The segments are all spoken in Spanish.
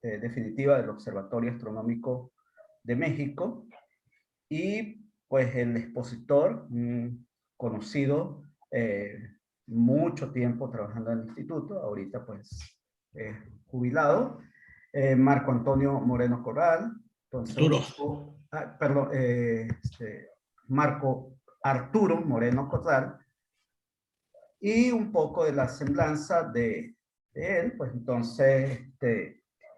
definitiva del Observatorio Astronómico de México, y pues el expositor, conocido, mucho tiempo trabajando en el instituto, ahorita pues jubilado, Marco Antonio Moreno Corral. Entonces, Marco Arturo Moreno Corral, y un poco de la semblanza de él. Pues entonces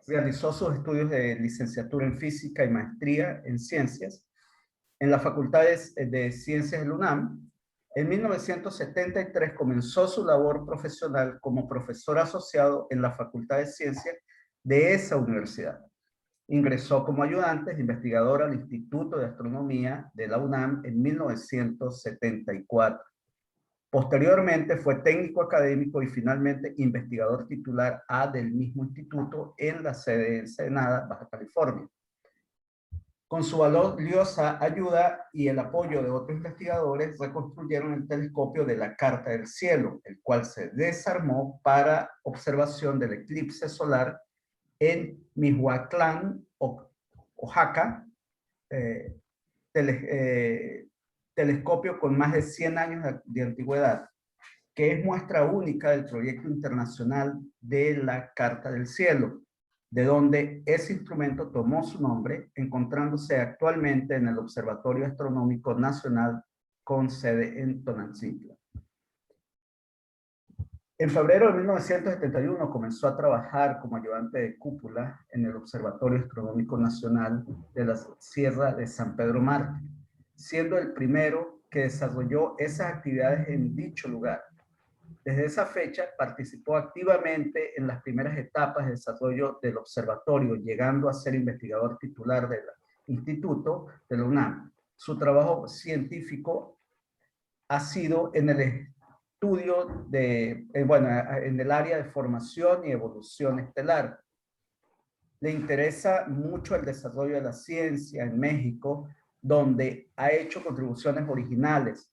realizó sus estudios de licenciatura en física y maestría en ciencias en las facultades de ciencias de la UNAM. En 1973 comenzó su labor profesional como profesor asociado en la Facultad de Ciencias de esa universidad. Ingresó como ayudante investigador al Instituto de Astronomía de la UNAM en 1974. Posteriormente fue técnico académico y finalmente investigador titular A del mismo instituto en la sede de Ensenada, Baja California. Con su valiosa ayuda y el apoyo de otros investigadores, reconstruyeron el telescopio de la Carta del Cielo, el cual se desarmó para observación del eclipse solar en Mihuatlán, Oaxaca, telescopio con más de 100 años de antigüedad, que es muestra única del proyecto internacional de la Carta del Cielo, de donde ese instrumento tomó su nombre, encontrándose actualmente en el Observatorio Astronómico Nacional con sede en Tonantzintla. En febrero de 1971 comenzó a trabajar como ayudante de cúpula en el Observatorio Astronómico Nacional de la Sierra de San Pedro Mártir, siendo el primero que desarrolló esas actividades en dicho lugar. Desde esa fecha participó activamente en las primeras etapas de desarrollo del observatorio, llegando a ser investigador titular del Instituto de la UNAM. Su trabajo científico ha sido en el estudio en el área de formación y evolución estelar. Le interesa mucho el desarrollo de la ciencia en México, donde ha hecho contribuciones originales.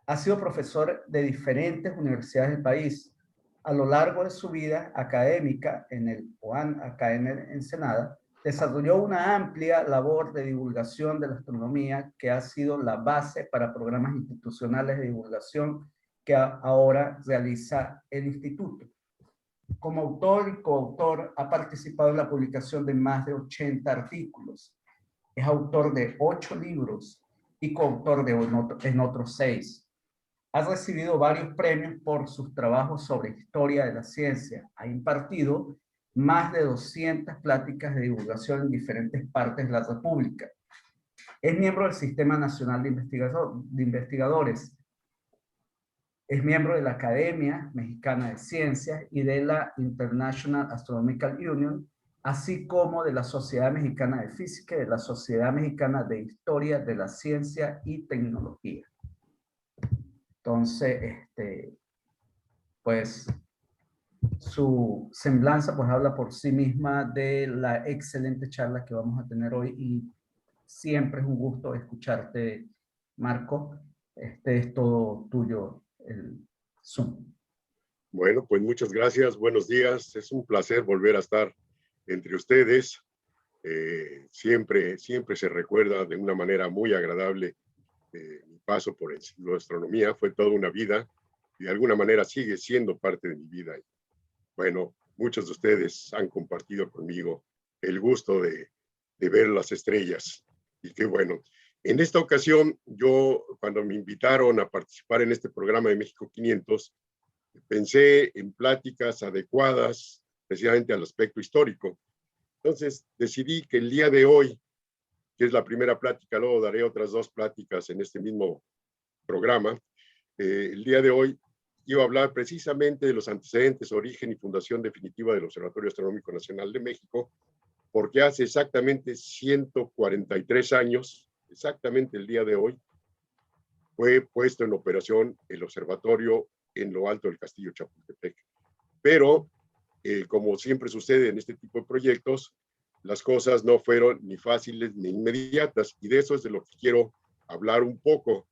Ha sido profesor de diferentes universidades del país. A lo largo de su vida académica en el OAN, acá en Ensenada, desarrolló una amplia labor de divulgación de la astronomía que ha sido la base para programas institucionales de divulgación que ahora realiza el instituto. Como autor y coautor ha participado en la publicación de más de 80 artículos. Es autor de 8 libros y coautor en otros 6. Ha recibido varios premios por sus trabajos sobre historia de la ciencia. Ha impartido más de 200 pláticas de divulgación en diferentes partes de la República. Es miembro del Sistema Nacional de Investigadores. Es miembro de la Academia Mexicana de Ciencias y de la International Astronomical Union, así como de la Sociedad Mexicana de Física y de la Sociedad Mexicana de Historia de la Ciencia y Tecnología. Entonces, pues su semblanza pues habla por sí misma de la excelente charla que vamos a tener hoy, y siempre es un gusto escucharte, Marco. Es todo tuyo el Zoom. Bueno, pues muchas gracias, buenos días. Es un placer volver a estar entre ustedes. Siempre se recuerda de una manera muy agradable mi paso por la astronomía. Fue toda una vida y de alguna manera sigue siendo parte de mi vida. Bueno, muchos de ustedes han compartido conmigo el gusto de ver las estrellas. Y qué bueno. En esta ocasión, yo, cuando me invitaron a participar en este programa de México 500, pensé en pláticas adecuadas precisamente al aspecto histórico. Entonces, decidí que el día de hoy, que es la primera plática, luego daré otras 2 pláticas en este mismo programa, el día de hoy iba a hablar precisamente de los antecedentes, origen y fundación definitiva del Observatorio Astronómico Nacional de México, porque hace exactamente 143 años, exactamente el día de hoy, fue puesto en operación el observatorio en lo alto del Castillo Chapultepec. Pero, como siempre sucede en este tipo de proyectos, las cosas no fueron ni fáciles ni inmediatas, y de eso es de lo que quiero hablar un poco.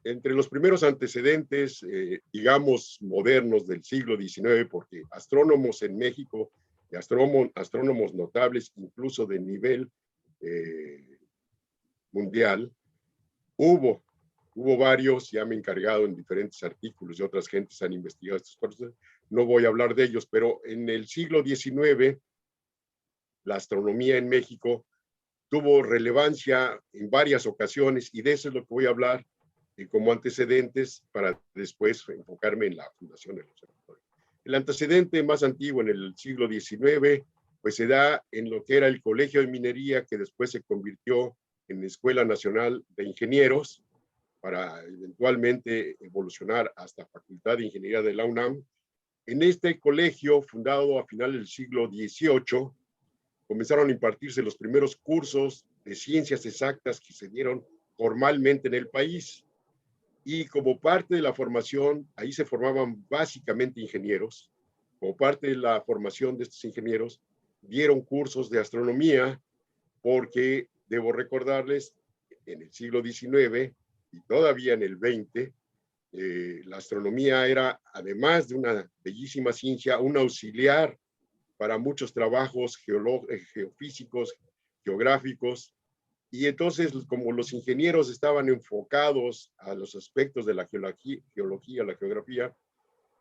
Entre los primeros antecedentes, digamos, modernos del siglo XIX, porque astrónomos en México de astrónomos notables, incluso de nivel mundial. Hubo varios, ya me he encargado en diferentes artículos y otras gentes han investigado estos procesos, no voy a hablar de ellos, pero en el siglo XIX la astronomía en México tuvo relevancia en varias ocasiones y de eso es lo que voy a hablar como antecedentes para después enfocarme en la fundación del observatorio. El antecedente más antiguo en el siglo XIX pues se da en lo que era el Colegio de Minería, que después se convirtió en Escuela Nacional de Ingenieros, para eventualmente evolucionar hasta Facultad de Ingeniería de la UNAM. En este colegio, fundado a finales del siglo XVIII, comenzaron a impartirse los primeros cursos de ciencias exactas que se dieron formalmente en el país. Y como parte de la formación, ahí se formaban básicamente ingenieros. Como parte de la formación de estos ingenieros, dieron cursos de astronomía, porque debo recordarles, en el siglo XIX y todavía en el XX, la astronomía era, además de una bellísima ciencia, un auxiliar para muchos trabajos geofísicos, geográficos, y entonces como los ingenieros estaban enfocados a los aspectos de la geología, la geografía,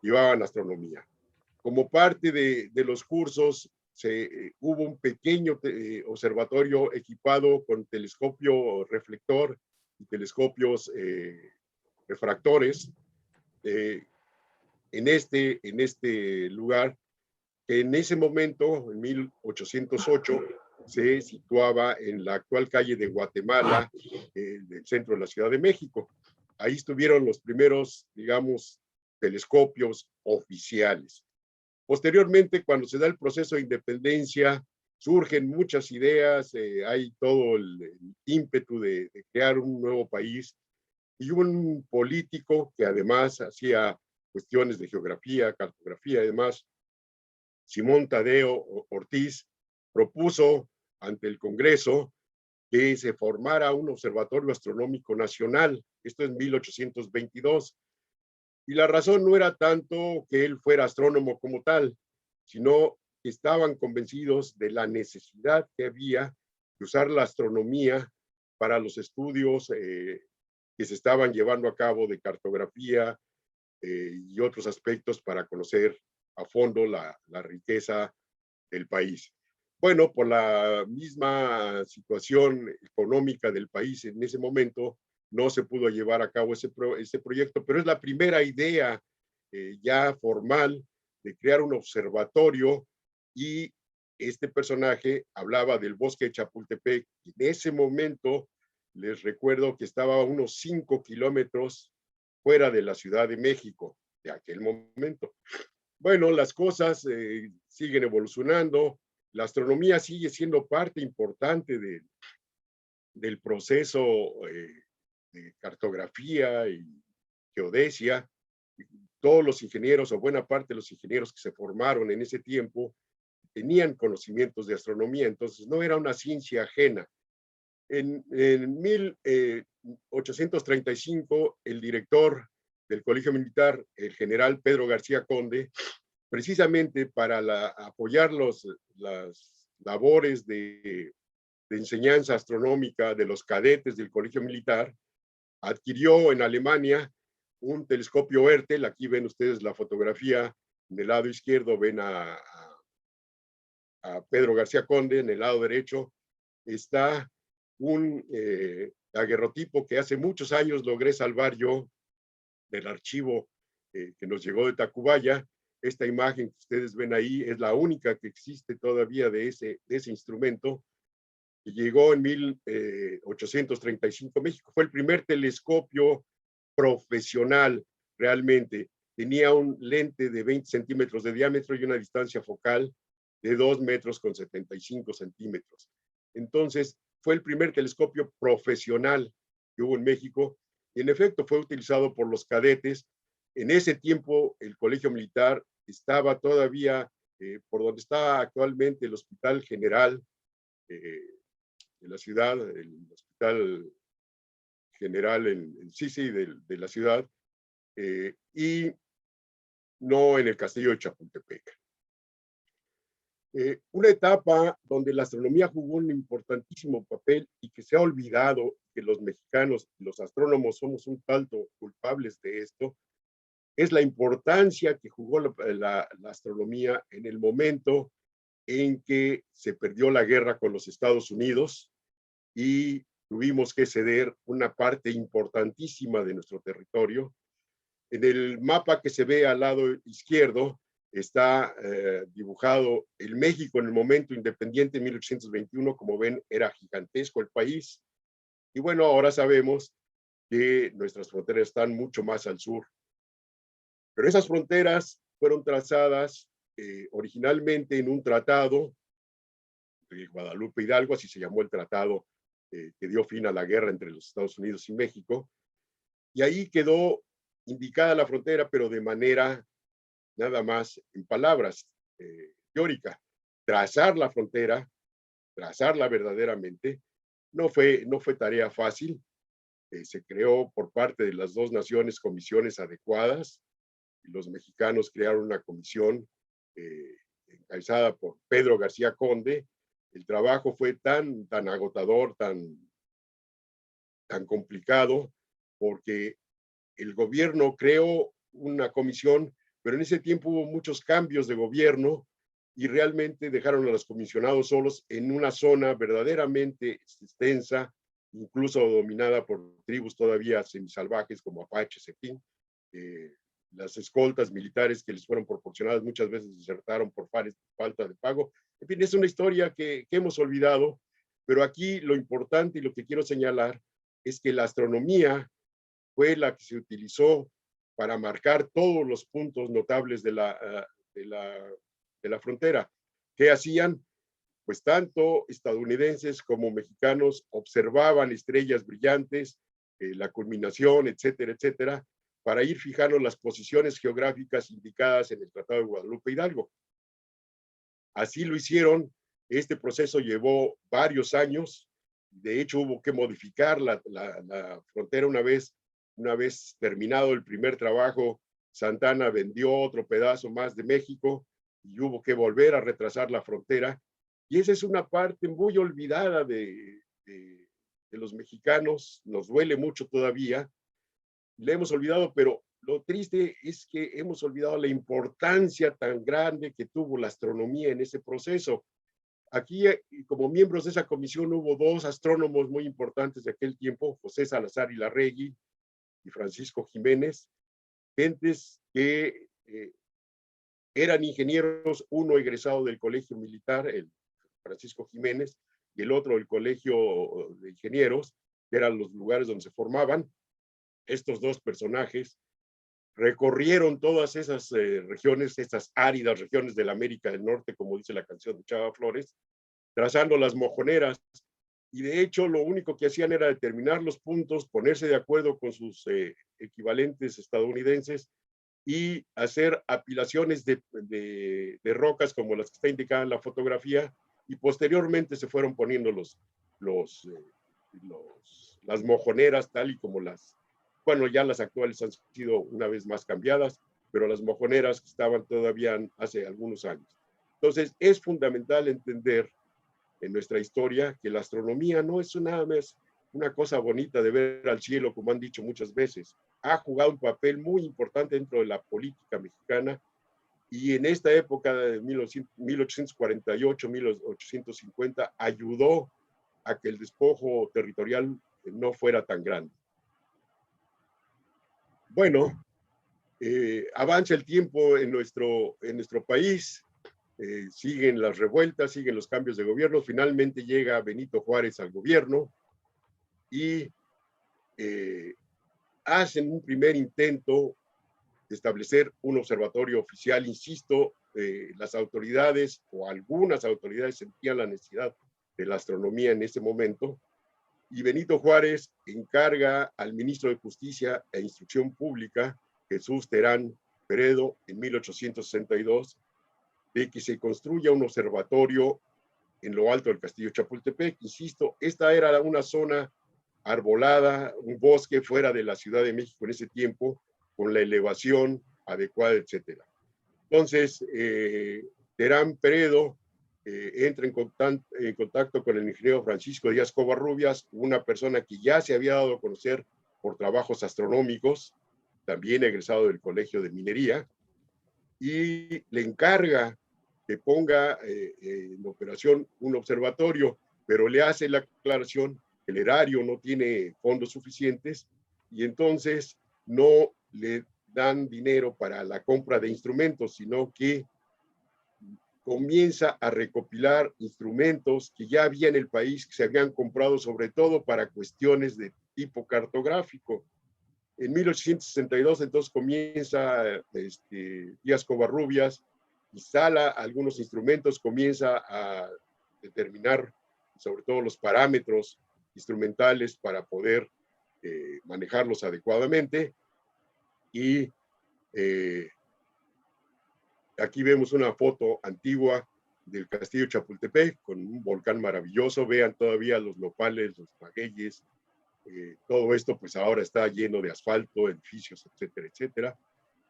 llevaban astronomía. Como parte de los cursos, hubo un pequeño observatorio equipado con telescopio reflector y telescopios refractores en este lugar, que en ese momento, en 1808, se situaba en la actual calle de Guatemala, del centro de la Ciudad de México. Ahí estuvieron los primeros, digamos, telescopios oficiales. Posteriormente, cuando se da el proceso de independencia, surgen muchas ideas, hay todo el ímpetu de crear un nuevo país, y un político que además hacía cuestiones de geografía, cartografía y demás, Simón Tadeo Ortiz, propuso ante el Congreso que se formara un observatorio astronómico nacional. Esto es 1822. Y la razón no era tanto que él fuera astrónomo como tal, sino que estaban convencidos de la necesidad que había de usar la astronomía para los estudios que se estaban llevando a cabo de cartografía y otros aspectos para conocer a fondo la riqueza del país. Bueno, por la misma situación económica del país en ese momento, no se pudo llevar a cabo ese proyecto, pero es la primera idea ya formal de crear un observatorio, y este personaje hablaba del bosque de Chapultepec. En ese momento, les recuerdo que estaba a unos 5 kilómetros fuera de la Ciudad de México, de aquel momento. Bueno, las cosas siguen evolucionando, la astronomía sigue siendo parte importante del proceso de cartografía y geodesia. Todos los ingenieros, o buena parte de los ingenieros que se formaron en ese tiempo, tenían conocimientos de astronomía, entonces no era una ciencia ajena. En 1835, el director del Colegio Militar, el general Pedro García Conde, precisamente para apoyar las labores de enseñanza astronómica de los cadetes del Colegio Militar, adquirió en Alemania un telescopio Hertel. Aquí ven ustedes la fotografía, en el lado izquierdo ven a Pedro García Conde, en el lado derecho está un daguerrotipo que hace muchos años logré salvar yo del archivo que nos llegó de Tacubaya. Esta imagen que ustedes ven ahí es la única que existe todavía de ese instrumento, que llegó en 1835 a México. Fue el primer telescopio profesional realmente. Tenía un lente de 20 centímetros de diámetro y una distancia focal de 2 metros con 75 centímetros. Entonces, fue el primer telescopio profesional que hubo en México, y en efecto fue utilizado por los cadetes. En ese tiempo, el Colegio Militar estaba todavía por donde está actualmente el Hospital General de la ciudad, el Hospital General de la ciudad, y no en el Castillo de Chapultepec. Una etapa donde la astronomía jugó un importantísimo papel y que se ha olvidado que los mexicanos, los astrónomos, somos un tanto culpables de esto, es la importancia que jugó la astronomía en el momento en que se perdió la guerra con los Estados Unidos y tuvimos que ceder una parte importantísima de nuestro territorio. En el mapa que se ve al lado izquierdo está dibujado el México en el momento independiente en 1821. Como ven, era gigantesco el país. Y bueno, ahora sabemos que nuestras fronteras están mucho más al sur. Pero esas fronteras fueron trazadas originalmente en un tratado de Guadalupe Hidalgo, así se llamó el tratado que dio fin a la guerra entre los Estados Unidos y México. Y ahí quedó indicada la frontera, pero de manera nada más en palabras teórica. Trazar la frontera, trazarla verdaderamente, no fue tarea fácil. Se creó por parte de las dos naciones comisiones adecuadas. Y los mexicanos crearon una comisión encabezada por Pedro García Conde. El trabajo fue tan agotador, tan complicado, porque el gobierno creó una comisión, pero en ese tiempo hubo muchos cambios de gobierno y realmente dejaron a los comisionados solos en una zona verdaderamente extensa, incluso dominada por tribus todavía semisalvajes como apaches, en fin. Las escoltas militares que les fueron proporcionadas muchas veces desertaron por falta de pago. En fin, es una historia que hemos olvidado, pero aquí lo importante y lo que quiero señalar es que la astronomía fue la que se utilizó para marcar todos los puntos notables de la frontera. ¿Qué hacían? Pues tanto estadounidenses como mexicanos observaban estrellas brillantes, la culminación, etcétera, etcétera, para ir fijando las posiciones geográficas indicadas en el Tratado de Guadalupe Hidalgo. Así lo hicieron. Este proceso llevó varios años. De hecho, hubo que modificar la frontera una vez terminado el primer trabajo. Santana vendió otro pedazo más de México y hubo que volver a retrasar la frontera. Y esa es una parte muy olvidada de los mexicanos. Nos duele mucho todavía. Le hemos olvidado, pero lo triste es que hemos olvidado la importancia tan grande que tuvo la astronomía en ese proceso. Aquí, como miembros de esa comisión, hubo dos astrónomos muy importantes de aquel tiempo, José Salazar y Larregui y Francisco Jiménez, gentes que eran ingenieros, uno egresado del Colegio Militar, el Francisco Jiménez, y el otro el Colegio de Ingenieros, que eran los lugares donde se formaban. Estos dos personajes recorrieron todas esas regiones, esas áridas regiones de la América del Norte, como dice la canción de Chava Flores, trazando las mojoneras, y de hecho lo único que hacían era determinar los puntos, ponerse de acuerdo con sus equivalentes estadounidenses y hacer apilaciones de rocas como las que está indicada en la fotografía, y posteriormente se fueron poniendo las mojoneras tal y como bueno, ya las actuales han sido una vez más cambiadas, pero las mojoneras que estaban todavía hace algunos años. Entonces, es fundamental entender en nuestra historia que la astronomía no es nada más una cosa bonita de ver al cielo, como han dicho muchas veces. Ha jugado un papel muy importante dentro de la política mexicana, y en esta época de 1848, 1850, ayudó a que el despojo territorial no fuera tan grande. Bueno, avanza el tiempo en nuestro país, siguen las revueltas, siguen los cambios de gobierno. Finalmente llega Benito Juárez al gobierno y hacen un primer intento de establecer un observatorio oficial. Insisto, las autoridades o algunas autoridades sentían la necesidad de la astronomía en ese momento, y Benito Juárez encarga al ministro de Justicia e Instrucción Pública, Jesús Terán Peredo, en 1862, de que se construya un observatorio en lo alto del Castillo Chapultepec. Insisto, esta era una zona arbolada, un bosque fuera de la Ciudad de México en ese tiempo, con la elevación adecuada, etcétera. Entonces, Terán Peredo entra en contacto con el ingeniero Francisco Díaz Covarrubias, una persona que ya se había dado a conocer por trabajos astronómicos, también egresado del Colegio de Minería, y le encarga que ponga en operación un observatorio, pero le hace la aclaración que el erario no tiene fondos suficientes y entonces no le dan dinero para la compra de instrumentos, sino que comienza a recopilar instrumentos que ya había en el país, que se habían comprado sobre todo para cuestiones de tipo cartográfico. En 1862 entonces comienza Díaz Covarrubias, instala algunos instrumentos, comienza a determinar sobre todo los parámetros instrumentales para poder manejarlos adecuadamente y aquí vemos una foto antigua del castillo Chapultepec con un volcán maravilloso. Vean todavía los nopales, los magueyes. Todo esto pues ahora está lleno de asfalto, edificios, etcétera, etcétera.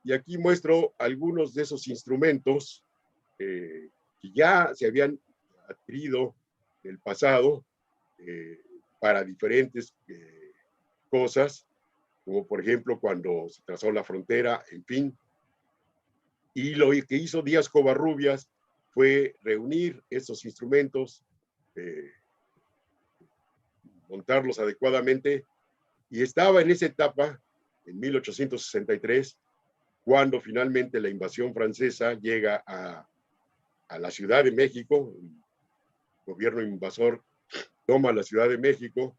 Y aquí muestro algunos de esos instrumentos que ya se habían adquirido en el pasado para diferentes cosas, como por ejemplo cuando se trazó la frontera, en fin. Y lo que hizo Díaz Covarrubias fue reunir esos instrumentos, montarlos adecuadamente, y estaba en esa etapa, en 1863, cuando finalmente la invasión francesa llega a la Ciudad de México. El gobierno invasor toma la Ciudad de México.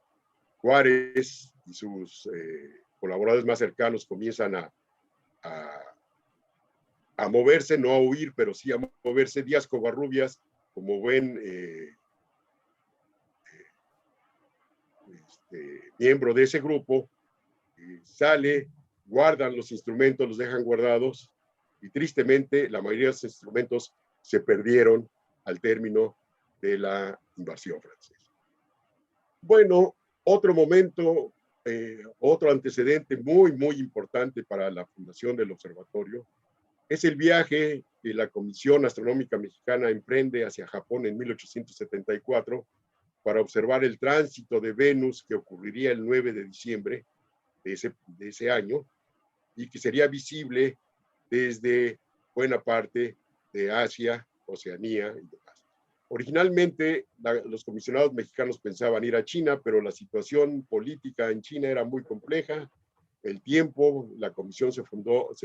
Juárez y sus colaboradores más cercanos comienzan a moverse, no a huir, pero sí a moverse. Díaz Covarrubias, como ven, miembro de ese grupo, sale, guardan los instrumentos, los dejan guardados, y tristemente la mayoría de esos instrumentos se perdieron al término de la invasión francesa. Bueno, otro momento, otro antecedente muy, muy importante para la fundación del observatorio es el viaje que la Comisión Astronómica Mexicana emprende hacia Japón en 1874 para observar el tránsito de Venus que ocurriría el 9 de diciembre de ese año y que sería visible desde buena parte de Asia, Oceanía y demás. Originalmente, los comisionados mexicanos pensaban ir a China, pero la situación política en China era muy compleja. El tiempo, la comisión se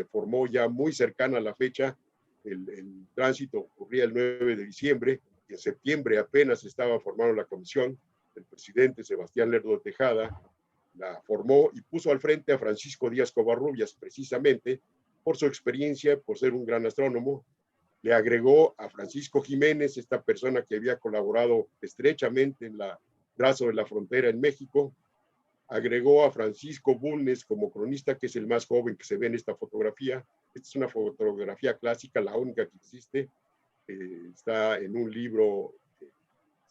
formó ya muy cercana a la fecha. El tránsito ocurría el 9 de diciembre y en septiembre apenas estaba formando la comisión. El presidente Sebastián Lerdo de Tejada la formó y puso al frente a Francisco Díaz Covarrubias, precisamente por su experiencia, por ser un gran astrónomo. Le agregó a Francisco Jiménez, esta persona que había colaborado estrechamente en el trazo de la frontera en México. Agregó a Francisco Bulnes como cronista, que es el más joven que se ve en esta fotografía. Esta es una fotografía clásica, la única que existe. Está en un libro,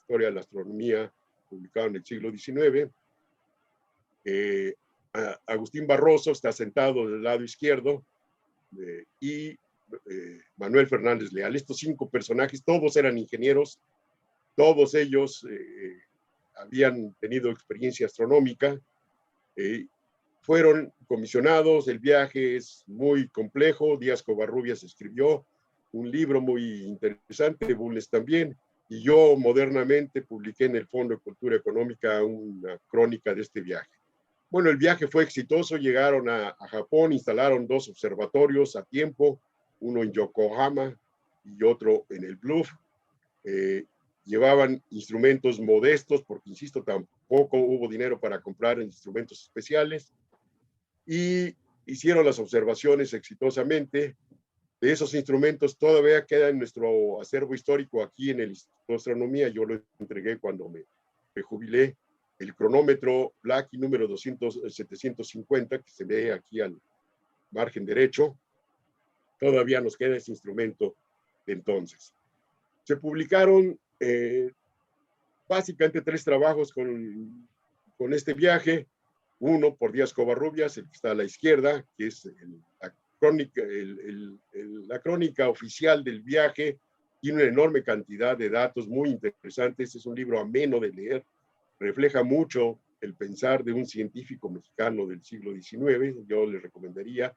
Historia de la Astronomía, publicado en el siglo XIX. Agustín Barroso está sentado del lado izquierdo y Manuel Fernández Leal. Estos 5 personajes, todos eran ingenieros, todos ellos habían tenido experiencia astronómica, fueron comisionados. El viaje es muy complejo. Díaz Covarrubias escribió un libro muy interesante, Bulnes también, y yo modernamente publiqué en el Fondo de Cultura Económica una crónica de este viaje. Bueno, el viaje fue exitoso, llegaron a Japón, instalaron 2 observatorios a tiempo, uno en Yokohama y otro en el Bluff. Llevaban instrumentos modestos, porque insisto, tampoco hubo dinero para comprar instrumentos especiales, y hicieron las observaciones exitosamente. De esos instrumentos todavía queda en nuestro acervo histórico aquí en el Instituto de Astronomía. Yo lo entregué cuando me jubilé. El cronómetro Blackie número 750, que se ve aquí al margen derecho, todavía nos queda ese instrumento de entonces. Se publicaron básicamente 3 trabajos con este viaje. Uno por Díaz Covarrubias, el que está a la izquierda, que es la crónica oficial del viaje, tiene una enorme cantidad de datos muy interesantes, es un libro ameno de leer, refleja mucho el pensar de un científico mexicano del siglo XIX, yo le recomendaría.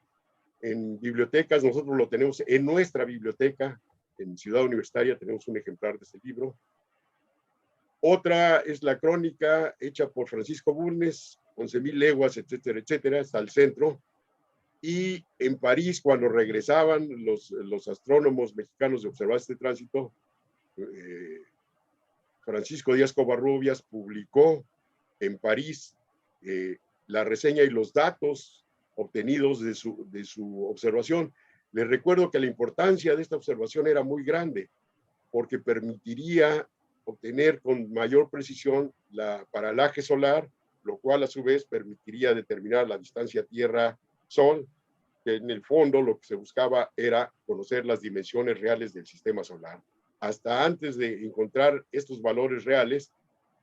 En bibliotecas, nosotros lo tenemos en nuestra biblioteca, en Ciudad Universitaria tenemos un ejemplar de ese libro. Otra es la crónica hecha por Francisco Bulnes, 11,000 leguas, etcétera, etcétera, hasta el centro. Y en París, cuando regresaban los astrónomos mexicanos de observar este tránsito, Francisco Díaz Covarrubias publicó en París la reseña y los datos obtenidos de su observación. Les recuerdo que la importancia de esta observación era muy grande, porque permitiría obtener con mayor precisión la paralaje solar, lo cual a su vez permitiría determinar la distancia Tierra-Sol, que en el fondo lo que se buscaba era conocer las dimensiones reales del sistema solar. Hasta antes de encontrar estos valores reales,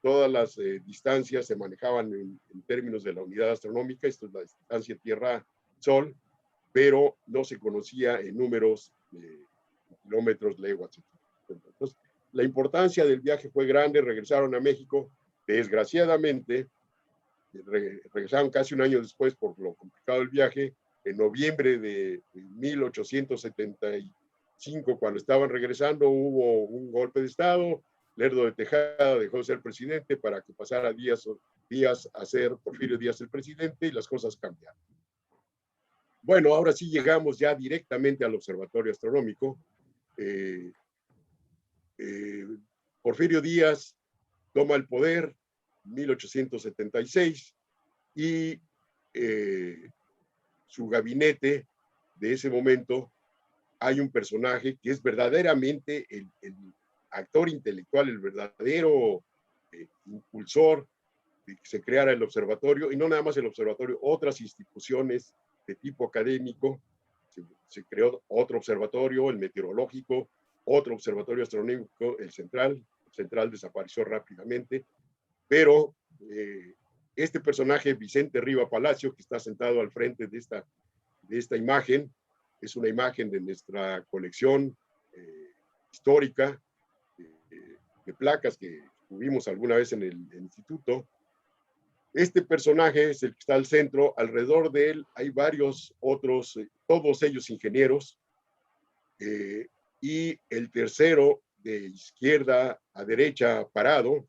todas las distancias se manejaban en términos de la unidad astronómica, esto es la distancia Tierra-Sol, pero no se conocía en números de kilómetros, leguas, etc. Entonces, la importancia del viaje fue grande, regresaron a México, desgraciadamente, regresaron casi un año después por lo complicado del viaje, en noviembre de 1875, cuando estaban regresando, hubo un golpe de Estado, Lerdo de Tejada dejó de ser presidente para que pasara Díaz a ser Porfirio Díaz el presidente y las cosas cambiaron. Bueno, ahora sí llegamos ya directamente al observatorio astronómico. Porfirio Díaz toma el poder en 1876 y su gabinete de ese momento hay un personaje que es verdaderamente el actor intelectual, el verdadero impulsor de que se creara el observatorio, y no nada más el observatorio, otras instituciones de tipo académico. Se creó otro observatorio, el meteorológico, otro observatorio astronómico, el central desapareció rápidamente, pero este personaje, Vicente Riva Palacio, que está sentado al frente de esta imagen, es una imagen de nuestra colección histórica de placas que tuvimos alguna vez en el instituto. Este personaje es el que está al centro, alrededor de él hay varios otros, todos ellos ingenieros, y el tercero de izquierda a derecha parado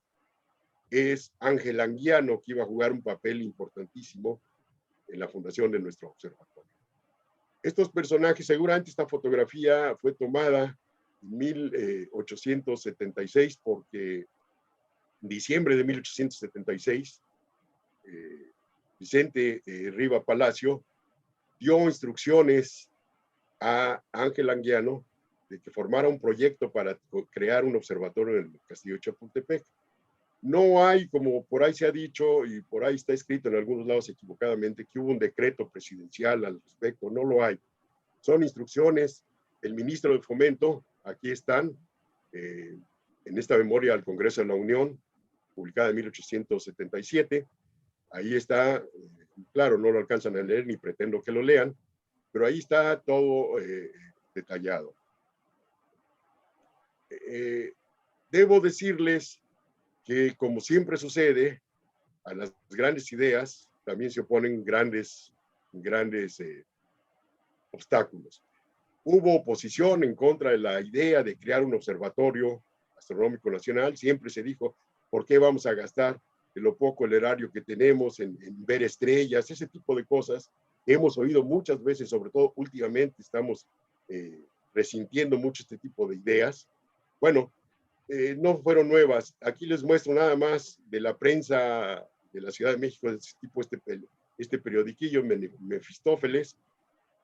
es Ángel Anguiano, que iba a jugar un papel importantísimo en la fundación de nuestro observatorio. Estos personajes, seguramente esta fotografía fue tomada en 1876, porque en diciembre de 1876, Vicente Riva Palacio dio instrucciones a Ángel Anguiano de que formara un proyecto para crear un observatorio en el Castillo de Chapultepec. No hay, como por ahí se ha dicho y por ahí está escrito en algunos lados equivocadamente, que hubo un decreto presidencial al respecto. No lo hay. Son instrucciones. El ministro de Fomento, aquí están, en esta memoria al Congreso de la Unión, publicada en 1877. Ahí está, claro, no lo alcanzan a leer ni pretendo que lo lean, pero ahí está todo detallado. Debo decirles que, como siempre sucede, a las grandes ideas también se oponen grandes obstáculos. Hubo oposición en contra de la idea de crear un observatorio astronómico nacional. Siempre se dijo, ¿por qué vamos a gastar de lo poco el erario que tenemos en ver estrellas? Ese tipo de cosas hemos oído muchas veces, sobre todo últimamente estamos resintiendo mucho este tipo de ideas. Bueno, no fueron nuevas. Aquí les muestro nada más de la prensa de la Ciudad de México, de este periodiquillo, Mefistófeles,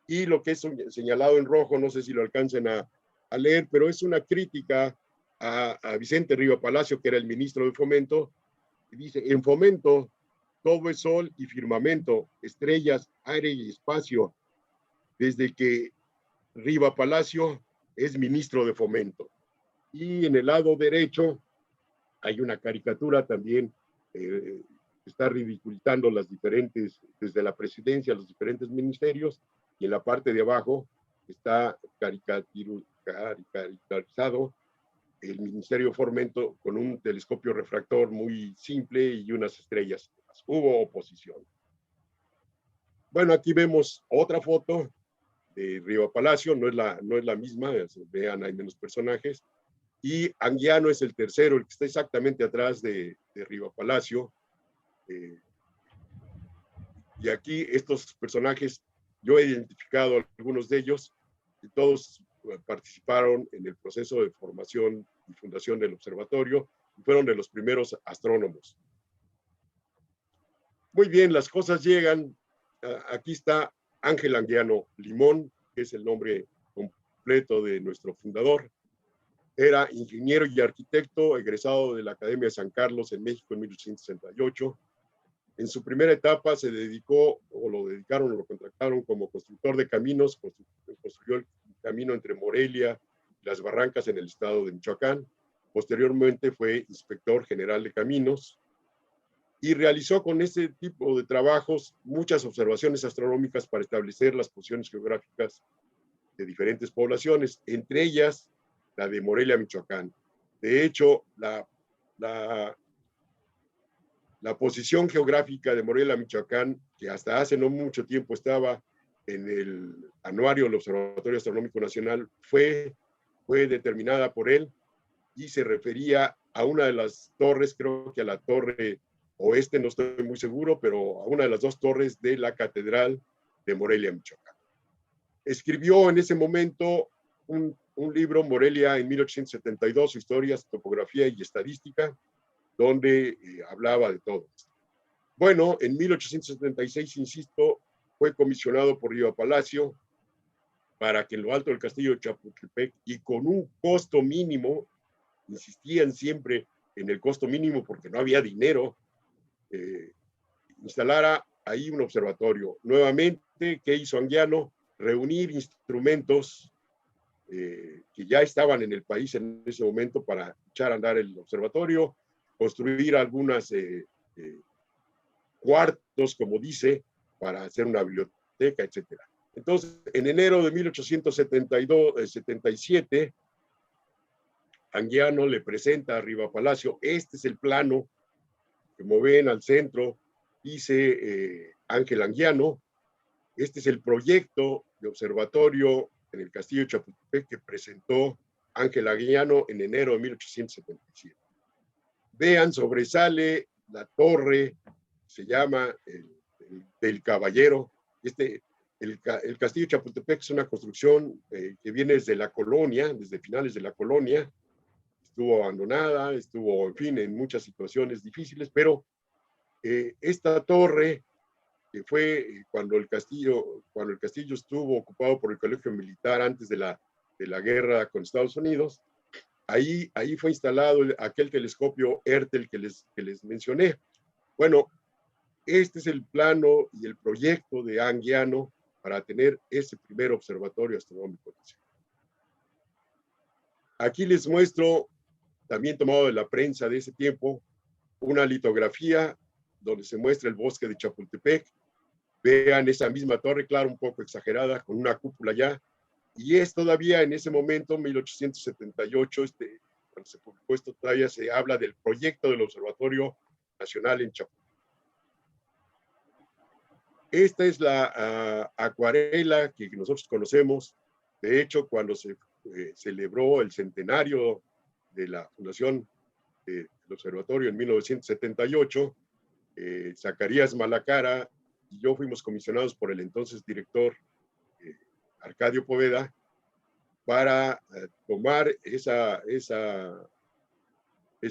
y lo que es señalado en rojo, no sé si lo alcancen a leer, pero es una crítica a Vicente Riva Palacio, que era el ministro de Fomento, y dice: en Fomento todo es sol y firmamento, estrellas, aire y espacio, desde que Riva Palacio es ministro de Fomento. Y en el lado derecho hay una caricatura también que está ridiculizando las diferentes, desde la presidencia, los diferentes ministerios, y en la parte de abajo está caricaturizado el Ministerio de Fomento con un telescopio refractor muy simple y unas estrellas. Hubo oposición. Bueno, aquí vemos otra foto de Riva Palacio, no es la misma, vean, hay menos personajes. Y Anguiano es el tercero, el que está exactamente atrás de Riva Palacio. Y aquí estos personajes, yo he identificado algunos de ellos, y todos participaron en el proceso de formación y fundación del observatorio, y fueron de los primeros astrónomos. Muy bien, las cosas llegan. Aquí está Ángel Anguiano Limón, que es el nombre completo de nuestro fundador. Era ingeniero y arquitecto, egresado de la Academia de San Carlos en México en 1868. En su primera etapa se dedicó, o lo dedicaron, o lo contrataron como constructor de caminos, construyó el camino entre Morelia y Las Barrancas en el estado de Michoacán. Posteriormente fue inspector general de caminos y realizó con este tipo de trabajos muchas observaciones astronómicas para establecer las posiciones geográficas de diferentes poblaciones, entre ellas la de Morelia, Michoacán. De hecho, la posición geográfica de Morelia, Michoacán, que hasta hace no mucho tiempo estaba en el anuario del Observatorio Astronómico Nacional, fue determinada por él y se refería a una de las torres, creo que a la torre oeste, no estoy muy seguro, pero a una de las dos torres de la Catedral de Morelia, Michoacán. Escribió en ese momento un libro, Morelia en 1872, Historias, Topografía y Estadística, donde hablaba de todo esto. Bueno, en 1876, insisto, fue comisionado por Riva Palacio para que en lo alto del castillo de Chapultepec, y con un costo mínimo, insistían siempre en el costo mínimo porque no había dinero, instalara ahí un observatorio. Nuevamente, ¿qué hizo Anguiano? Reunir instrumentos que ya estaban en el país en ese momento para echar a andar el observatorio, construir algunas cuartos, como dice, para hacer una biblioteca, etcétera. Entonces, en enero de 1877, Anguiano le presenta a Riva Palacio, este es el plano, como ven al centro, dice Ángel Anguiano, este es el proyecto de observatorio en el castillo de Chapultepec que presentó Ángel Anguiano en enero de 1877. Vean, sobresale la torre, se llama del Caballero. El castillo de Chapultepec es una construcción que viene desde la colonia, desde finales de la colonia. Estuvo abandonada, estuvo, en fin, en muchas situaciones difíciles, pero esta torre, que fue cuando el castillo estuvo ocupado por el Colegio Militar antes de la guerra con Estados Unidos, ahí fue instalado aquel telescopio Hertel que les mencioné. Bueno, este es el plano y el proyecto de Anguiano para tener ese primer observatorio astronómico nacional. Aquí les muestro, también tomado de la prensa de ese tiempo, una litografía donde se muestra el bosque de Chapultepec. Vean esa misma torre, claro, un poco exagerada, con una cúpula ya, y es todavía en ese momento, 1878, cuando se publicó esto, todavía se habla del proyecto del Observatorio Nacional en Chapultepec. Esta es la acuarela que nosotros conocemos. De hecho, cuando se celebró el centenario de la fundación del observatorio en 1978, Zacarías Malacara y yo fuimos comisionados por el entonces director Arcadio Poveda para tomar esa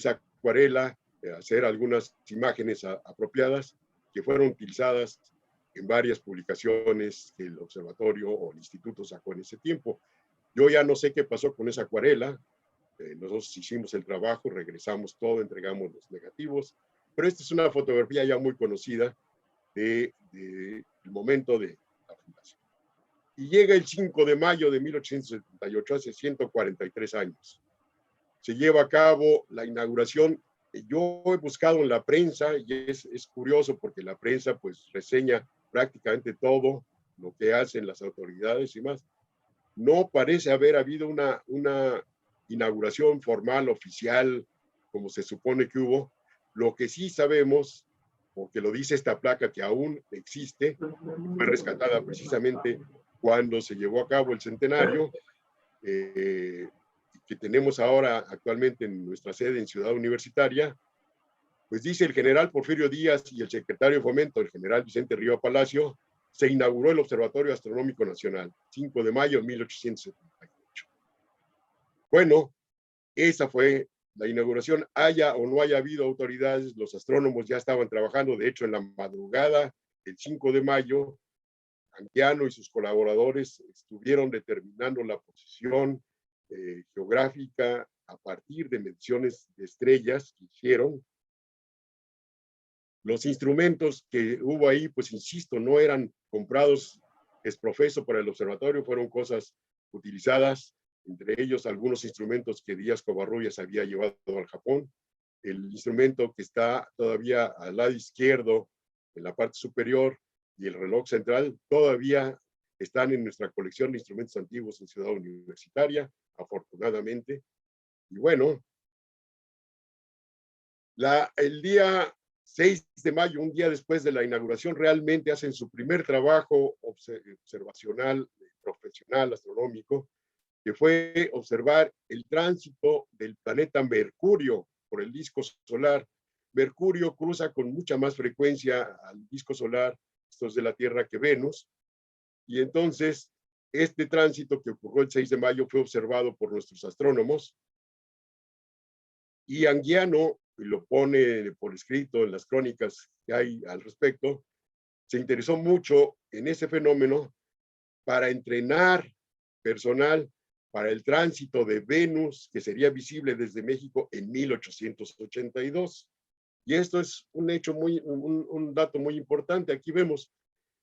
acuarela, hacer algunas imágenes apropiadas que fueron utilizadas en varias publicaciones que el observatorio o el instituto sacó en ese tiempo. Yo ya no sé qué pasó con esa acuarela. Nosotros hicimos el trabajo, regresamos todo, entregamos los negativos, pero esta es una fotografía ya muy conocida del momento de la fundación. Y llega el 5 de mayo de 1878, hace 143 años. Se lleva a cabo la inauguración. Yo he buscado en la prensa, y es curioso porque la prensa pues reseña prácticamente todo lo que hacen las autoridades y más. No parece haber habido una inauguración formal, oficial, como se supone que hubo. Lo que sí sabemos, porque lo dice esta placa que aún existe, fue rescatada precisamente cuando se llevó a cabo el centenario, que tenemos ahora actualmente en nuestra sede en Ciudad Universitaria, pues dice el general Porfirio Díaz y el secretario de Fomento, el general Vicente Río Palacio, se inauguró el Observatorio Astronómico Nacional, 5 de mayo de 1878. Bueno, esa fue la inauguración. Haya o no haya habido autoridades, los astrónomos ya estaban trabajando. De hecho, en la madrugada del 5 de mayo, Anguiano y sus colaboradores estuvieron determinando la posición geográfica a partir de mediciones de estrellas que hicieron. Los instrumentos que hubo ahí, pues insisto, no eran comprados exprofeso para el observatorio, fueron cosas utilizadas, entre ellos algunos instrumentos que Díaz Covarrubias había llevado al Japón. El instrumento que está todavía al lado izquierdo, en la parte superior, y el reloj central, todavía están en nuestra colección de instrumentos antiguos en Ciudad Universitaria, afortunadamente. Y bueno, el día 6 de mayo, un día después de la inauguración, realmente hacen su primer trabajo observacional, profesional, astronómico, que fue observar el tránsito del planeta Mercurio por el disco solar. Mercurio cruza con mucha más frecuencia al disco solar, estos de la Tierra, que Venus, y entonces este tránsito que ocurrió el 6 de mayo fue observado por nuestros astrónomos, y Anguiano, y lo pone por escrito en las crónicas que hay al respecto, se interesó mucho en ese fenómeno para entrenar personal para el tránsito de Venus, que sería visible desde México en 1882. Y esto es un hecho un dato muy importante. Aquí vemos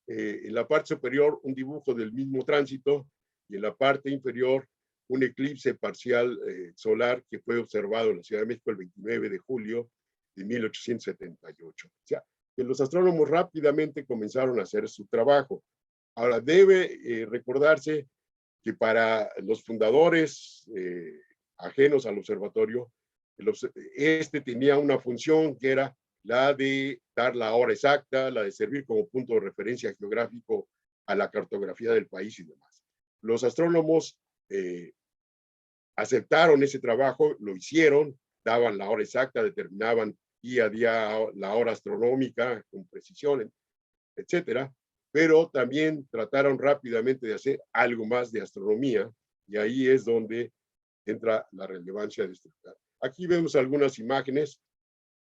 en la parte superior un dibujo del mismo tránsito y en la parte inferior un eclipse parcial solar que fue observado en la Ciudad de México el 29 de julio de 1878. O sea, que los astrónomos rápidamente comenzaron a hacer su trabajo. Ahora, debe recordarse que para los fundadores ajenos al observatorio, este tenía una función que era la de dar la hora exacta, la de servir como punto de referencia geográfico a la cartografía del país y demás. Los astrónomos aceptaron ese trabajo, lo hicieron, daban la hora exacta, determinaban día a día la hora astronómica con precisión, etcétera, pero también trataron rápidamente de hacer algo más de astronomía, y ahí es donde entra la relevancia de este lugar. Aquí vemos algunas imágenes.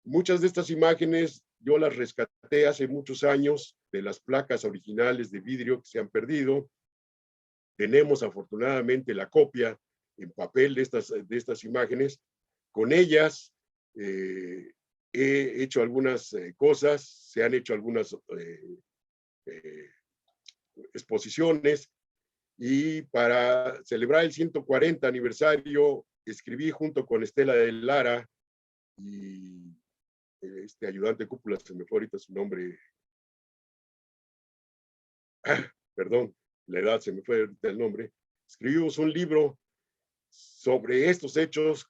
Muchas de estas imágenes yo las rescaté hace muchos años de las placas originales de vidrio que se han perdido. Tenemos afortunadamente la copia en papel de estas imágenes. Con ellas he hecho algunas cosas, se han hecho algunas exposiciones, y para celebrar el 140 aniversario escribí junto con Estela de Lara y este ayudante cúpula, se me fue ahorita su nombre, perdón, la edad, se me fue ahorita el nombre. Escribimos un libro sobre estos hechos,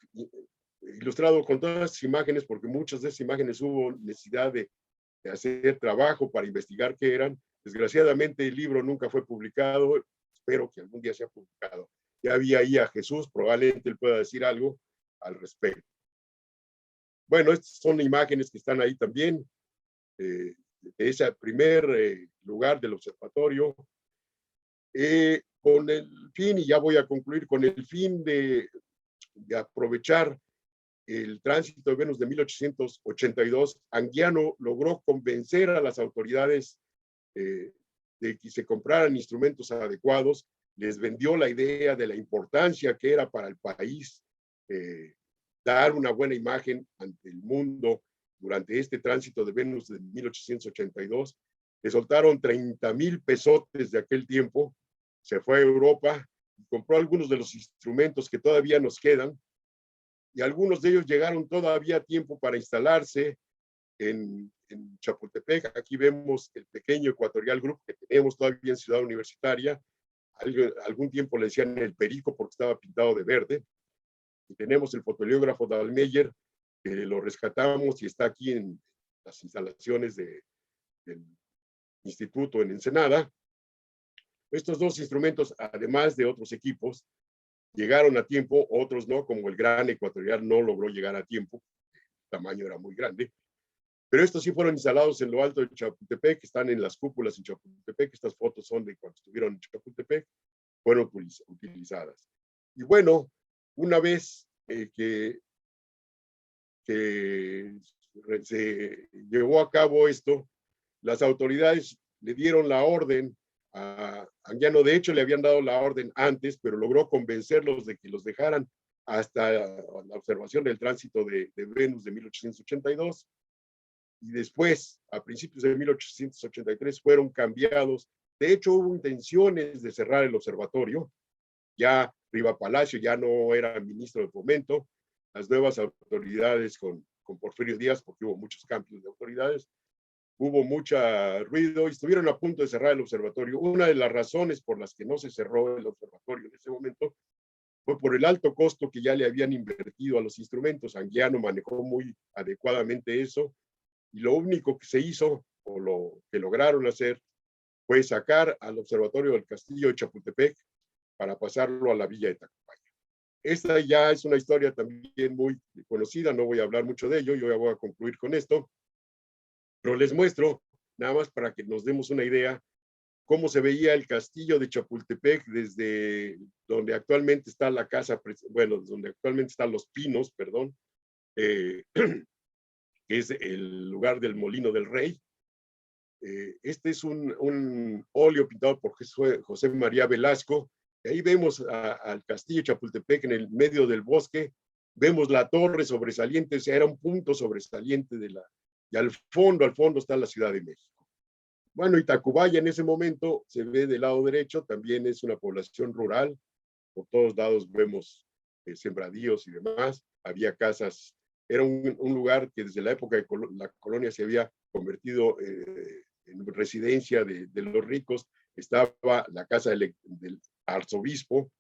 ilustrado con todas las imágenes, porque muchas de esas imágenes hubo necesidad de hacer trabajo para investigar qué eran. Desgraciadamente el libro nunca fue publicado, espero que algún día sea publicado. Ya había ahí a Jesús, probablemente él pueda decir algo al respecto. Bueno, estas son imágenes que están ahí también, de ese primer lugar del observatorio, con el fin, y ya voy a concluir, con el fin de aprovechar el tránsito de Venus de 1882, Anguiano logró convencer a las autoridades de que se compraran instrumentos adecuados, les vendió la idea de la importancia que era para el país dar una buena imagen ante el mundo durante este tránsito de Venus de 1882. Le soltaron 30,000 pesotes de aquel tiempo, se fue a Europa y compró algunos de los instrumentos que todavía nos quedan, y algunos de ellos llegaron todavía a tiempo para instalarse en Chapultepec. Aquí vemos el pequeño Ecuatorial Group que tenemos todavía en Ciudad Universitaria. Algún tiempo le decían el Perico porque estaba pintado de verde. Y tenemos el fotoheliógrafo Dahlmeier, que lo rescatamos y está aquí en las instalaciones del instituto en Ensenada. Estos dos instrumentos, además de otros equipos, llegaron a tiempo, otros no, como el Gran Ecuatorial no logró llegar a tiempo, el tamaño era muy grande, pero estos sí fueron instalados en lo alto de Chapultepec, están en las cúpulas en Chapultepec. Estas fotos son de cuando estuvieron en Chapultepec, fueron utilizadas. Y bueno, una vez que se llevó a cabo esto, las autoridades le dieron la orden a Anguiano. De hecho, le habían dado la orden antes, pero logró convencerlos de que los dejaran hasta la observación del tránsito de Venus de 1882. Y después, a principios de 1883, fueron cambiados. De hecho, hubo intenciones de cerrar el observatorio. Ya Riva Palacio ya no era ministro de Fomento. Las nuevas autoridades con Porfirio Díaz, porque hubo muchos cambios de autoridades, hubo mucho ruido y estuvieron a punto de cerrar el observatorio. Una de las razones por las que no se cerró el observatorio en ese momento fue por el alto costo que ya le habían invertido a los instrumentos. Anguiano manejó muy adecuadamente eso, y lo único que se hizo, o lo que lograron hacer, fue sacar al observatorio del Castillo de Chapultepec para pasarlo a la Villa de Tacubaya. Esta ya es una historia también muy conocida, no voy a hablar mucho de ello, yo ya voy a concluir con esto, pero les muestro, nada más para que nos demos una idea, cómo se veía el castillo de Chapultepec desde donde actualmente está la casa, bueno, donde actualmente están Los Pinos, perdón, que es el lugar del Molino del Rey. Este es un óleo pintado por José María Velasco. Ahí vemos al castillo de Chapultepec en el medio del bosque. Vemos la torre sobresaliente, o sea, era un punto sobresaliente de la... Y al fondo está la Ciudad de México. Bueno, y Tacubaya en ese momento se ve del lado derecho, también es una población rural. Por todos lados vemos sembradíos y demás. Había casas. Era un lugar que desde la época de la colonia se había convertido en residencia de los ricos. Estaba la casa del arzobispo,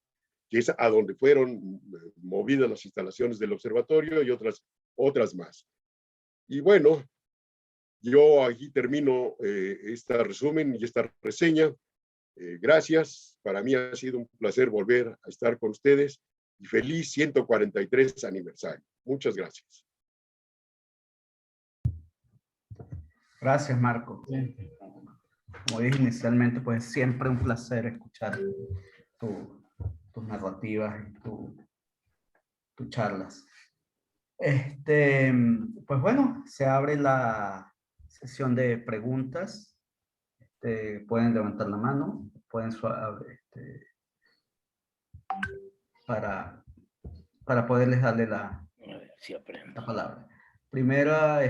que es a donde fueron movidas las instalaciones del observatorio y otras más. Y bueno, yo aquí termino este resumen y esta reseña. Gracias, para mí ha sido un placer volver a estar con ustedes y feliz 143 aniversario. Muchas gracias. Gracias, Marco. Como dije inicialmente, pues siempre un placer escuchar tus narrativas y tus charlas. Pues bueno, se abre la sesión de preguntas. Pueden levantar la mano, pueden para poderles darle la palabra. Primera,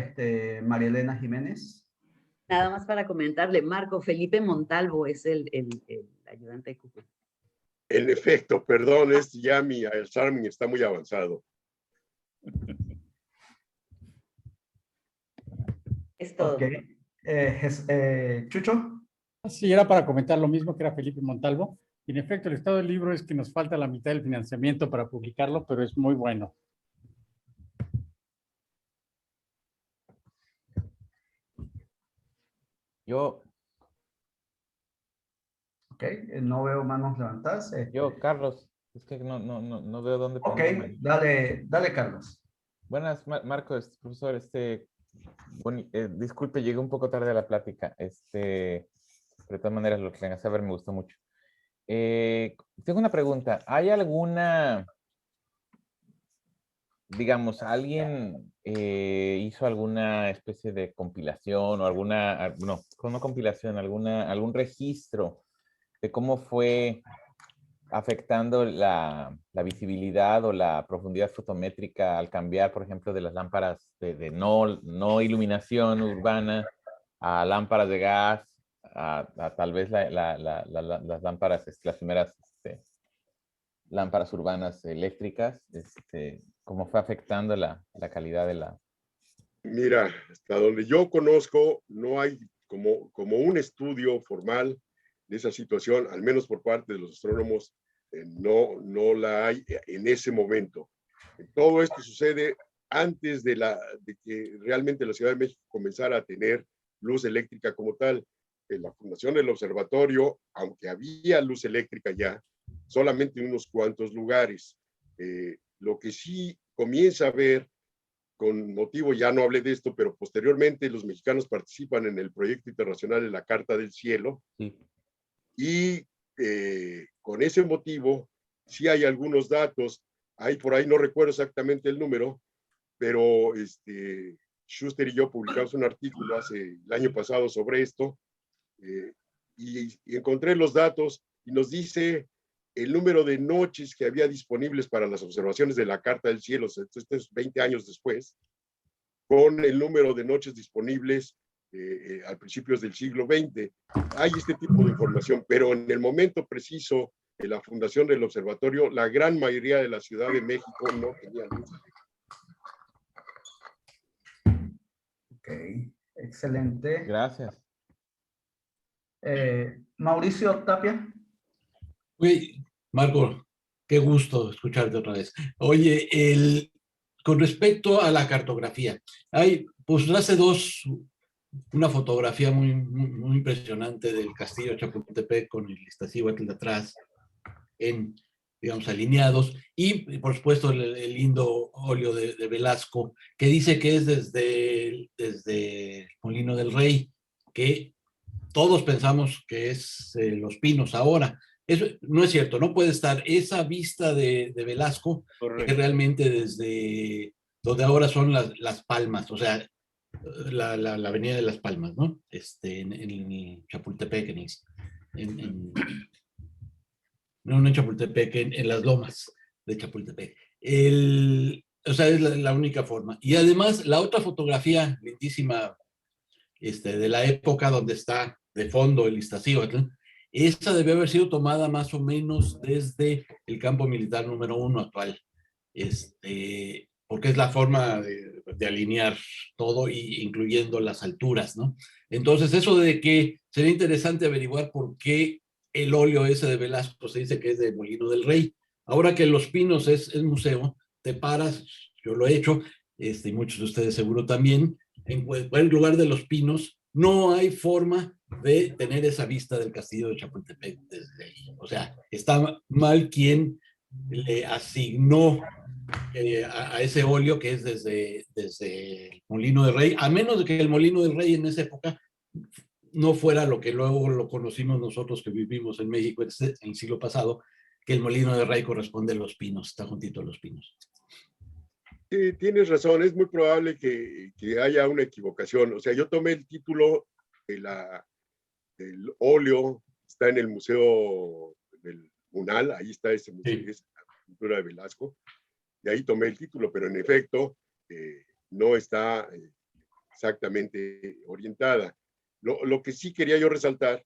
María Elena Jiménez. Nada más para comentarle, Marco Felipe Montalvo es el ayudante de cúpula. En efecto, perdón, ya mi Alzheimer está muy avanzado. Es todo. Okay. Chucho. Sí, era para comentar lo mismo que era Felipe Montalvo. Y en efecto, el estado del libro es que nos falta la mitad del financiamiento para publicarlo, pero es muy bueno. Yo. Ok, no veo manos levantadas. Yo, Carlos, es que no veo dónde ponerme. Ok, dale, Carlos. Buenas, Marcos, profesor, disculpe, llegué un poco tarde a la plática, pero de todas maneras lo que vengas a saber me gustó mucho. Tengo una pregunta, ¿hay alguna, digamos, alguien hizo alguna especie de compilación o no compilación, algún registro de cómo fue afectando la visibilidad o la profundidad fotométrica al cambiar, por ejemplo, de las lámparas de no iluminación urbana a lámparas de gas, a tal vez las lámparas, las primeras lámparas urbanas eléctricas, cómo fue afectando la calidad de la... Mira, hasta donde yo conozco, no hay como un estudio formal de esa situación, al menos por parte de los astrónomos, no la hay en ese momento. Todo esto sucede antes de que realmente la Ciudad de México comenzara a tener luz eléctrica como tal. En la fundación del observatorio, aunque había luz eléctrica ya, solamente en unos cuantos lugares. Lo que sí comienza a ver, con motivo, ya no hablé de esto, pero posteriormente los mexicanos participan en el proyecto internacional de la Carta del Cielo, Sí. y con ese motivo sí hay algunos datos, hay por ahí, no recuerdo exactamente el número, pero Schuster y yo publicamos un artículo el año pasado sobre esto, y encontré los datos y nos dice el número de noches que había disponibles para las observaciones de la Carta del Cielo, esto es 20 años después, con el número de noches disponibles a principios del siglo XX. Hay este tipo de información, pero en el momento preciso de la fundación del observatorio, la gran mayoría de la Ciudad de México no tenía luz. Ok, excelente. Gracias. Mauricio Tapia. Oye, Marco, qué gusto escucharte otra vez. Oye, con respecto a la cartografía, pues hace una fotografía muy impresionante del castillo de Chapultepec con el Iztaccíhuatl atrás, digamos, alineados, y por supuesto el lindo óleo de Velasco, que dice que es desde el Molino del Rey, que todos pensamos que es Los Pinos ahora. Eso no es cierto, no puede estar esa vista de Velasco realmente desde donde ahora son las Palmas, o sea, la avenida de las Palmas, ¿no? En Chapultepec, no en Chapultepec, en las lomas de Chapultepec. O sea, es la única forma. Y además, la otra fotografía lindísima de la época donde está de fondo el Iztaccíhuatl, esa debe haber sido tomada más o menos desde el campo militar número 1 actual, porque es la forma de alinear todo, incluyendo las alturas, ¿no? Entonces, eso de que sería interesante averiguar por qué el óleo ese de Velasco se dice que es de Molino del Rey. Ahora que Los Pinos es museo, te paras, yo lo he hecho, y muchos de ustedes seguro también, en cualquier lugar de Los Pinos, no hay forma de tener esa vista del castillo de Chapultepec desde ahí. O sea, está mal quien le asignó a ese óleo que es desde el Molino del Rey, a menos de que el Molino del Rey en esa época no fuera lo que luego lo conocimos nosotros que vivimos en México en el siglo pasado, que el Molino del Rey corresponde a Los Pinos, está juntito a Los Pinos. Sí, tienes razón, es muy probable que haya una equivocación. O sea, yo tomé el título del óleo, está en el Museo del Munal, ahí está ese museo, sí, es la pintura de Velasco, y ahí tomé el título, pero en efecto no está exactamente orientada. Lo que sí quería yo resaltar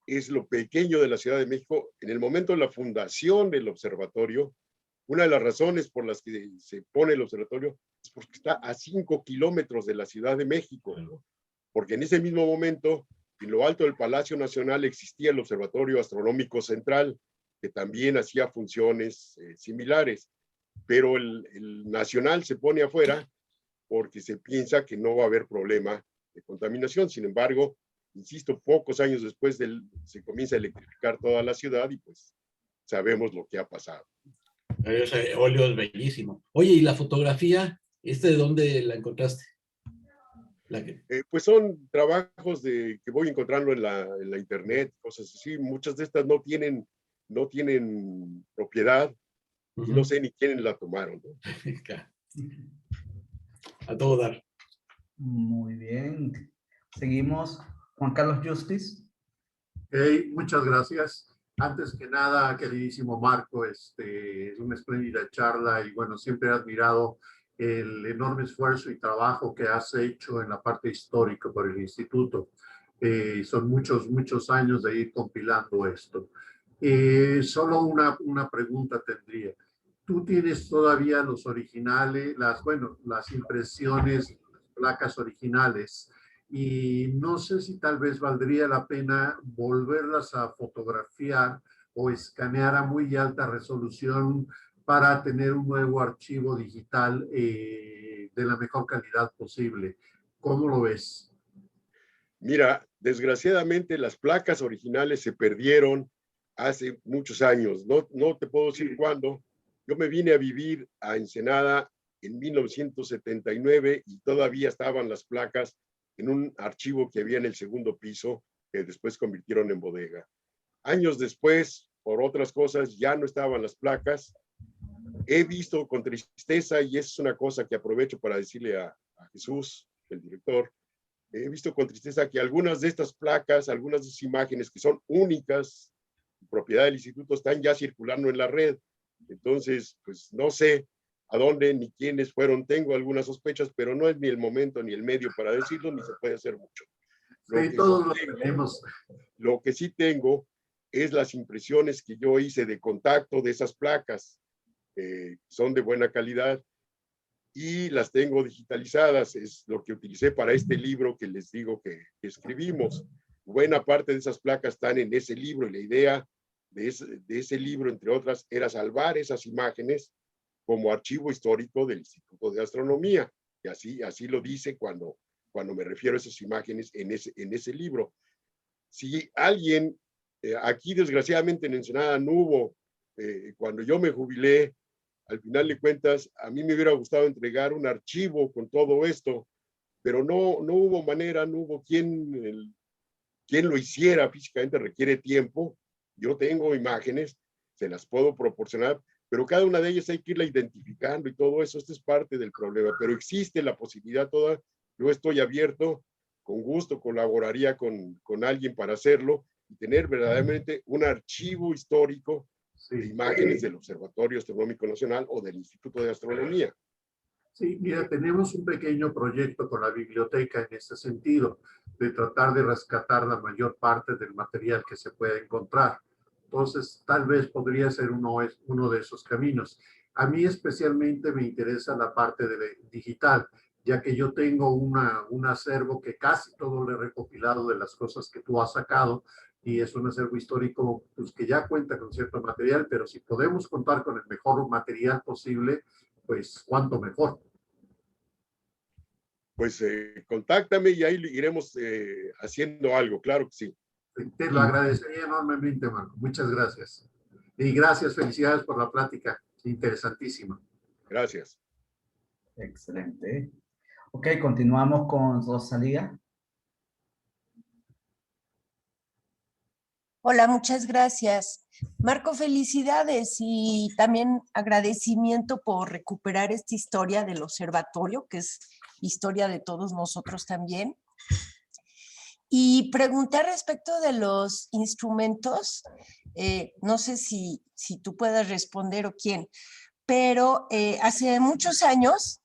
es lo pequeño de la Ciudad de México. En el momento de la fundación del observatorio, una de las razones por las que se pone el observatorio es porque está a 5 kilómetros de la Ciudad de México, ¿no? Porque en ese mismo momento, en lo alto del Palacio Nacional, existía el Observatorio Astronómico Central, que también hacía funciones similares, pero el Nacional se pone afuera porque se piensa que no va a haber problema de contaminación. Sin embargo, insisto, pocos años después se comienza a electrificar toda la ciudad y pues sabemos lo que ha pasado. Ese óleo es bellísimo. Oye, ¿y la fotografía? ¿De dónde la encontraste? Pues son trabajos que voy encontrando en la internet, cosas así. Muchas de estas no tienen propiedad y no sé ni quiénes la tomaron, ¿no? A todo dar. Muy bien. Seguimos. Juan Carlos Justiz. Muchas gracias. Antes que nada, queridísimo Marco, es una espléndida charla y bueno, siempre he admirado el enorme esfuerzo y trabajo que has hecho en la parte histórica por el instituto. Son muchos años de ir compilando esto. Solo una pregunta tendría. ¿Tú tienes todavía los originales, las impresiones, las placas originales? Y no sé si tal vez valdría la pena volverlas a fotografiar o escanear a muy alta resolución para tener un nuevo archivo digital de la mejor calidad posible. ¿Cómo lo ves? Mira, desgraciadamente las placas originales se perdieron hace muchos años. No te puedo decir cuándo. Yo me vine a vivir a Ensenada en 1979 y todavía estaban las placas en un archivo que había en el segundo piso, que después convirtieron en bodega. Años después, por otras cosas, ya no estaban las placas. He visto con tristeza, y es una cosa que aprovecho para decirle a Jesús, el director, he visto con tristeza que algunas de estas placas, algunas de esas imágenes que son únicas, propiedad del instituto, están ya circulando en la red. Entonces, pues no sé a dónde ni quiénes fueron. Tengo algunas sospechas, pero no es ni el momento ni el medio para decirlo, ni se puede hacer mucho. Sí, todos lo tenemos. Lo que sí tengo es las impresiones que yo hice de contacto de esas placas. Son de buena calidad y las tengo digitalizadas. Es lo que utilicé para este libro que les digo que escribimos. Buena parte de esas placas están en ese libro y la idea de ese libro, entre otras, era salvar esas imágenes como archivo histórico del Instituto de Astronomía. Y así lo dice cuando me refiero a esas imágenes en ese libro. Si alguien, aquí desgraciadamente en Ensenada no hubo, cuando yo me jubilé, al final de cuentas, a mí me hubiera gustado entregar un archivo con todo esto, pero no hubo manera, no hubo quien lo hiciera. Físicamente requiere tiempo. Yo tengo imágenes, se las puedo proporcionar, pero cada una de ellas hay que irla identificando y todo eso. Esto es parte del problema, pero existe la posibilidad toda. Yo estoy abierto, con gusto colaboraría con alguien para hacerlo y tener verdaderamente un archivo histórico de imágenes del Observatorio Astronómico Nacional o del Instituto de Astronomía. Sí, mira, tenemos un pequeño proyecto con la biblioteca en este sentido, de tratar de rescatar la mayor parte del material que se pueda encontrar. Entonces, tal vez podría ser uno de esos caminos. A mí especialmente me interesa la parte digital, ya que yo tengo un acervo que casi todo lo he recopilado de las cosas que tú has sacado, y es un acervo histórico pues, que ya cuenta con cierto material, pero si podemos contar con el mejor material posible, pues cuánto mejor. Pues contáctame y ahí iremos haciendo algo, claro que sí. Te lo agradecería enormemente, Marco. Muchas gracias. Y gracias, felicidades por la plática. Interesantísima. Gracias. Excelente. Ok, continuamos con Rosalía. Hola, muchas gracias. Marco, felicidades y también agradecimiento por recuperar esta historia del observatorio, que es historia de todos nosotros también. Y preguntar respecto de los instrumentos, no sé si tú puedes responder o quién, pero hace muchos años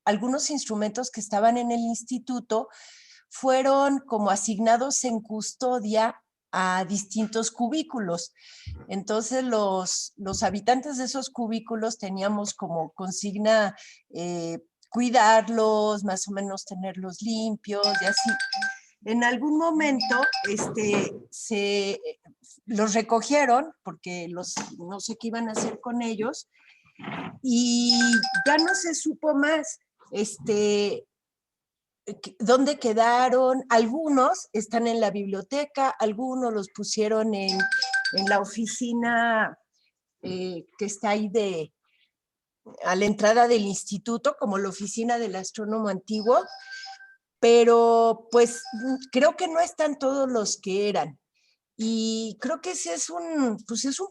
algunos instrumentos que estaban en el instituto fueron como asignados en custodia a distintos cubículos. Entonces los habitantes de esos cubículos teníamos como consigna cuidarlos, más o menos tenerlos limpios y así. En algún momento los recogieron porque no sé qué iban a hacer con ellos y ya no se supo más dónde quedaron. Algunos están en la biblioteca, algunos los pusieron en la oficina que está ahí a la entrada del instituto, como la oficina del astrónomo antiguo, pero pues creo que no están todos los que eran. Y creo que ese es un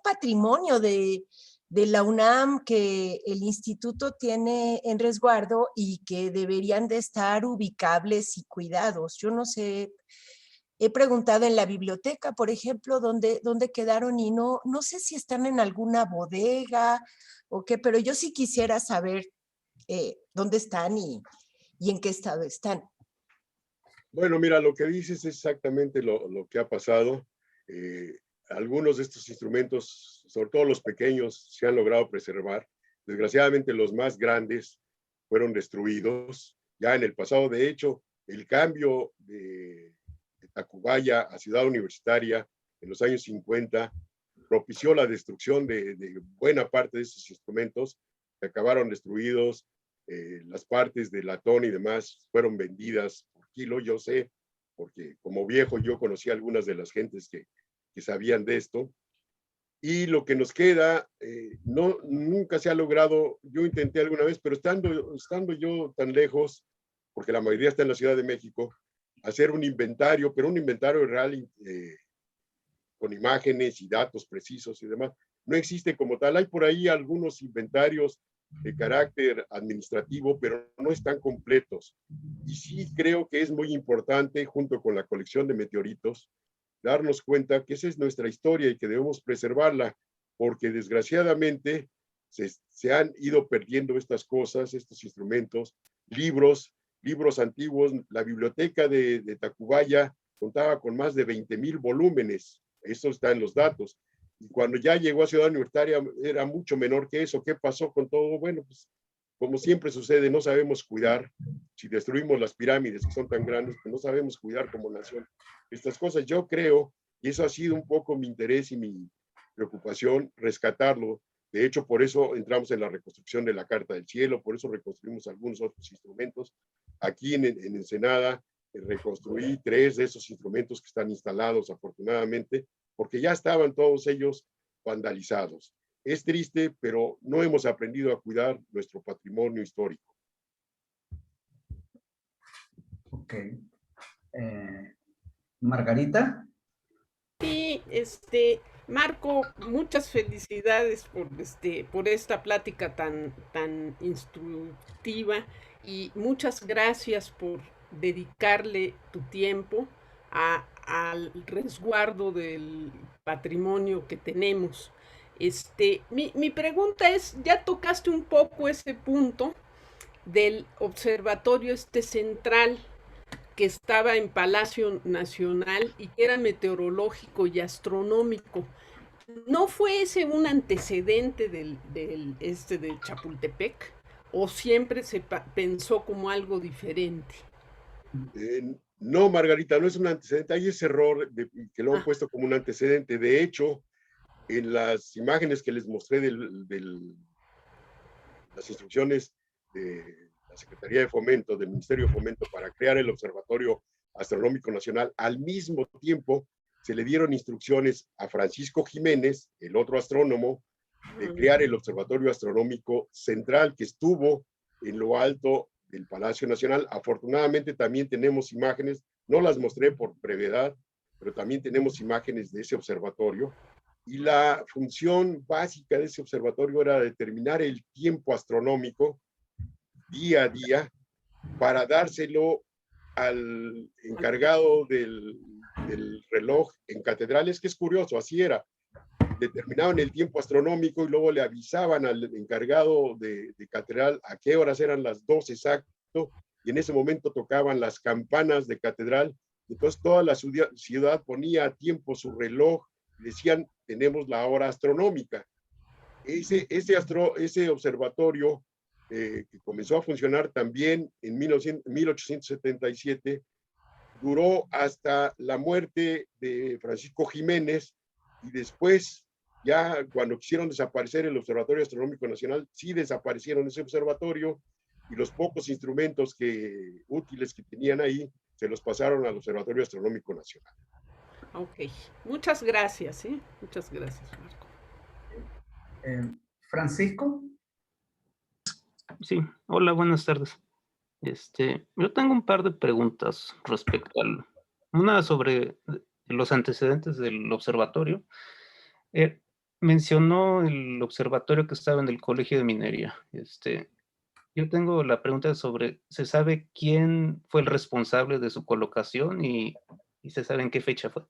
patrimonio de la UNAM que el instituto tiene en resguardo y que deberían de estar ubicables y cuidados. Yo no sé, he preguntado en la biblioteca, por ejemplo, dónde quedaron y no sé si están en alguna bodega o qué, pero yo sí quisiera saber dónde están y en qué estado están. Bueno, mira, lo que dices es exactamente lo que ha pasado. Algunos de estos instrumentos, sobre todo los pequeños, se han logrado preservar. Desgraciadamente los más grandes fueron destruidos ya en el pasado. De hecho, el cambio de Tacubaya a Ciudad Universitaria en los años 50 propició la destrucción de buena parte de esos instrumentos, que acabaron destruidos. Las partes de latón y demás fueron vendidas por kilo, yo sé, porque como viejo yo conocí a algunas de las gentes que sabían de esto. Y lo que nos queda, nunca se ha logrado. Yo intenté alguna vez, pero estando yo tan lejos, porque la mayoría está en la Ciudad de México, hacer un inventario, pero un inventario real con imágenes y datos precisos y demás, no existe como tal. Hay por ahí algunos inventarios de carácter administrativo, pero no están completos. Y sí creo que es muy importante, junto con la colección de meteoritos, darnos cuenta que esa es nuestra historia y que debemos preservarla, porque desgraciadamente se han ido perdiendo estas cosas, estos instrumentos, libros antiguos. La biblioteca de Tacubaya contaba con más de 20,000 volúmenes, eso está en los datos, y cuando ya llegó a Ciudad Universitaria era mucho menor que eso. ¿Qué pasó con todo? Bueno, pues como siempre sucede, no sabemos cuidar. Si destruimos las pirámides que son tan grandes, pues no sabemos cuidar como nación estas cosas. Yo creo, y eso ha sido un poco mi interés y mi preocupación, rescatarlo. De hecho, por eso entramos en la reconstrucción de la Carta del Cielo, por eso reconstruimos algunos otros instrumentos. Aquí en Ensenada reconstruí 3 de esos instrumentos que están instalados, afortunadamente, porque ya estaban todos ellos vandalizados. Es triste, pero no hemos aprendido a cuidar nuestro patrimonio histórico. Ok. Margarita. Sí, Marco, muchas felicidades por esta plática tan instructiva y muchas gracias por dedicarle tu tiempo al resguardo del patrimonio que tenemos. Mi pregunta es, ya tocaste un poco ese punto del observatorio central que estaba en Palacio Nacional y que era meteorológico y astronómico. ¿No fue ese un antecedente de Chapultepec? ¿O siempre se pensó como algo diferente? No, Margarita, no es un antecedente. Hay ese error que lo han puesto como un antecedente. De hecho, en las imágenes que les mostré de las instrucciones de la Secretaría de Fomento, del Ministerio de Fomento, para crear el Observatorio Astronómico Nacional, al mismo tiempo se le dieron instrucciones a Francisco Jiménez, el otro astrónomo, de crear el Observatorio Astronómico Central, que estuvo en lo alto del Palacio Nacional. Afortunadamente también tenemos imágenes, no las mostré por brevedad, pero también tenemos imágenes de ese observatorio. Y la función básica de ese observatorio era determinar el tiempo astronómico día a día para dárselo al encargado del reloj en catedrales, que es curioso, así era. Determinaban el tiempo astronómico y luego le avisaban al encargado de catedral a qué horas eran las 2 exacto, y en ese momento tocaban las campanas de catedral. Entonces toda la ciudad ponía a tiempo su reloj, decían, tenemos la hora astronómica. Ese observatorio que comenzó a funcionar también en 1877, duró hasta la muerte de Francisco Jiménez, y después, ya cuando quisieron desaparecer el Observatorio Astronómico Nacional, sí desaparecieron ese observatorio, y los pocos instrumentos útiles que tenían ahí se los pasaron al Observatorio Astronómico Nacional. Ok, muchas gracias, ¿eh? Muchas gracias, Marco. Francisco. Sí, hola, buenas tardes. Yo tengo un par de preguntas respecto una sobre los antecedentes del observatorio. Mencionó el observatorio que estaba en el Colegio de Minería. Yo tengo la pregunta sobre, ¿se sabe quién fue el responsable de su colocación y se sabe en qué fecha fue?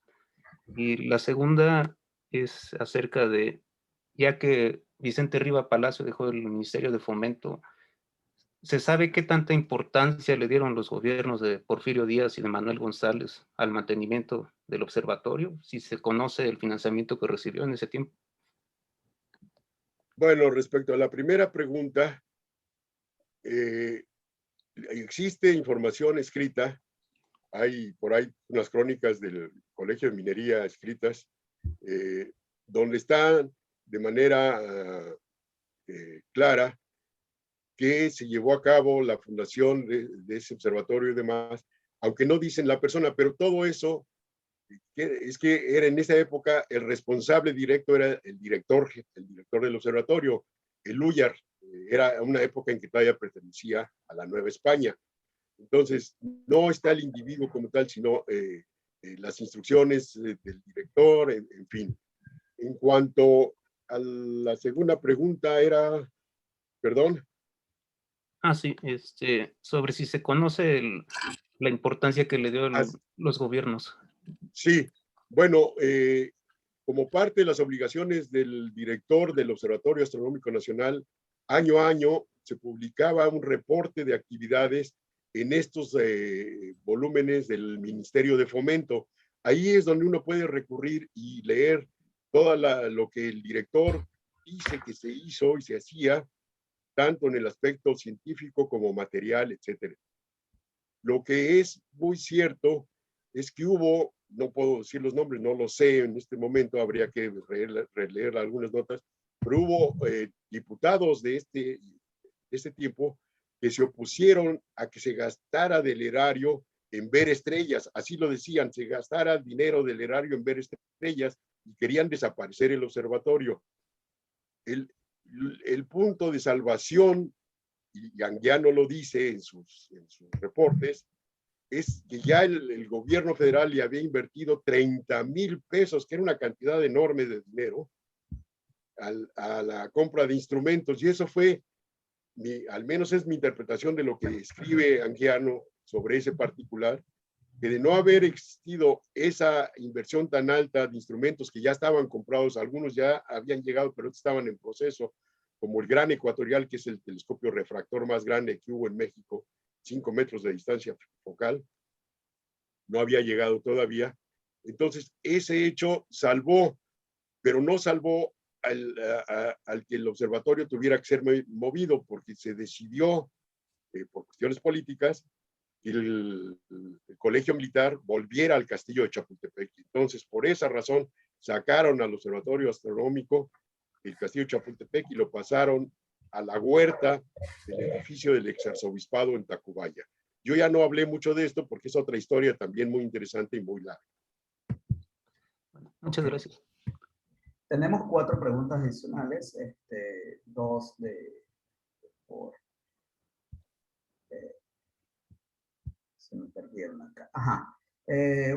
Y la segunda es acerca de, ya que Vicente Riva Palacio dejó el Ministerio de Fomento, ¿se sabe qué tanta importancia le dieron los gobiernos de Porfirio Díaz y de Manuel González al mantenimiento del observatorio? Si se conoce el financiamiento que recibió en ese tiempo. Bueno, respecto a la primera pregunta, existe información escrita, hay por ahí unas crónicas del Colegio de Minería escritas, donde está de manera clara que se llevó a cabo la fundación de ese observatorio y demás, aunque no dicen la persona, pero todo eso es que era en esa época el responsable directo era el director del observatorio, el Ullar. Era una época en que todavía pertenecía a la Nueva España. Entonces, no está el individuo como tal, sino las instrucciones del director, en fin. En cuanto a la segunda pregunta era, perdón. Ah, sí, sobre si se conoce la importancia que le dio los gobiernos. Sí, bueno, como parte de las obligaciones del director del Observatorio Astronómico Nacional, año a año se publicaba un reporte de actividades en estos volúmenes del Ministerio de Fomento. Ahí es donde uno puede recurrir y leer todo lo que el director dice que se hizo y se hacía, tanto en el aspecto científico como material, etcétera. Lo que es muy cierto es que hubo, no puedo decir los nombres, no lo sé en este momento, habría que releer algunas notas, pero hubo diputados de este tiempo que se opusieron a que se gastara del erario en ver estrellas, así lo decían, se gastara dinero del erario en ver estrellas y querían desaparecer el observatorio. El punto de salvación, y Anguiano lo dice en sus reportes, es que ya el gobierno federal le había invertido 30,000 pesos, que era una cantidad enorme de dinero, a la compra de instrumentos, y eso fue, al menos es mi interpretación de lo que escribe Anguiano sobre ese particular, que de no haber existido esa inversión tan alta de instrumentos que ya estaban comprados, algunos ya habían llegado, pero estaban en proceso, como el Gran Ecuatorial, que es el telescopio refractor más grande que hubo en México, 5 metros de distancia focal, no había llegado todavía. Entonces, ese hecho salvó, pero no salvó al que el observatorio tuviera que ser movido, porque se decidió, por cuestiones políticas, que el colegio militar volviera al castillo de Chapultepec. Entonces, por esa razón, sacaron al observatorio astronómico el castillo de Chapultepec y lo pasaron a la huerta del edificio del exarzobispado en Tacubaya. Yo ya no hablé mucho de esto porque es otra historia también muy interesante y muy larga. Muchas gracias. Tenemos 4 preguntas adicionales, 2 se me perdieron acá. Ajá.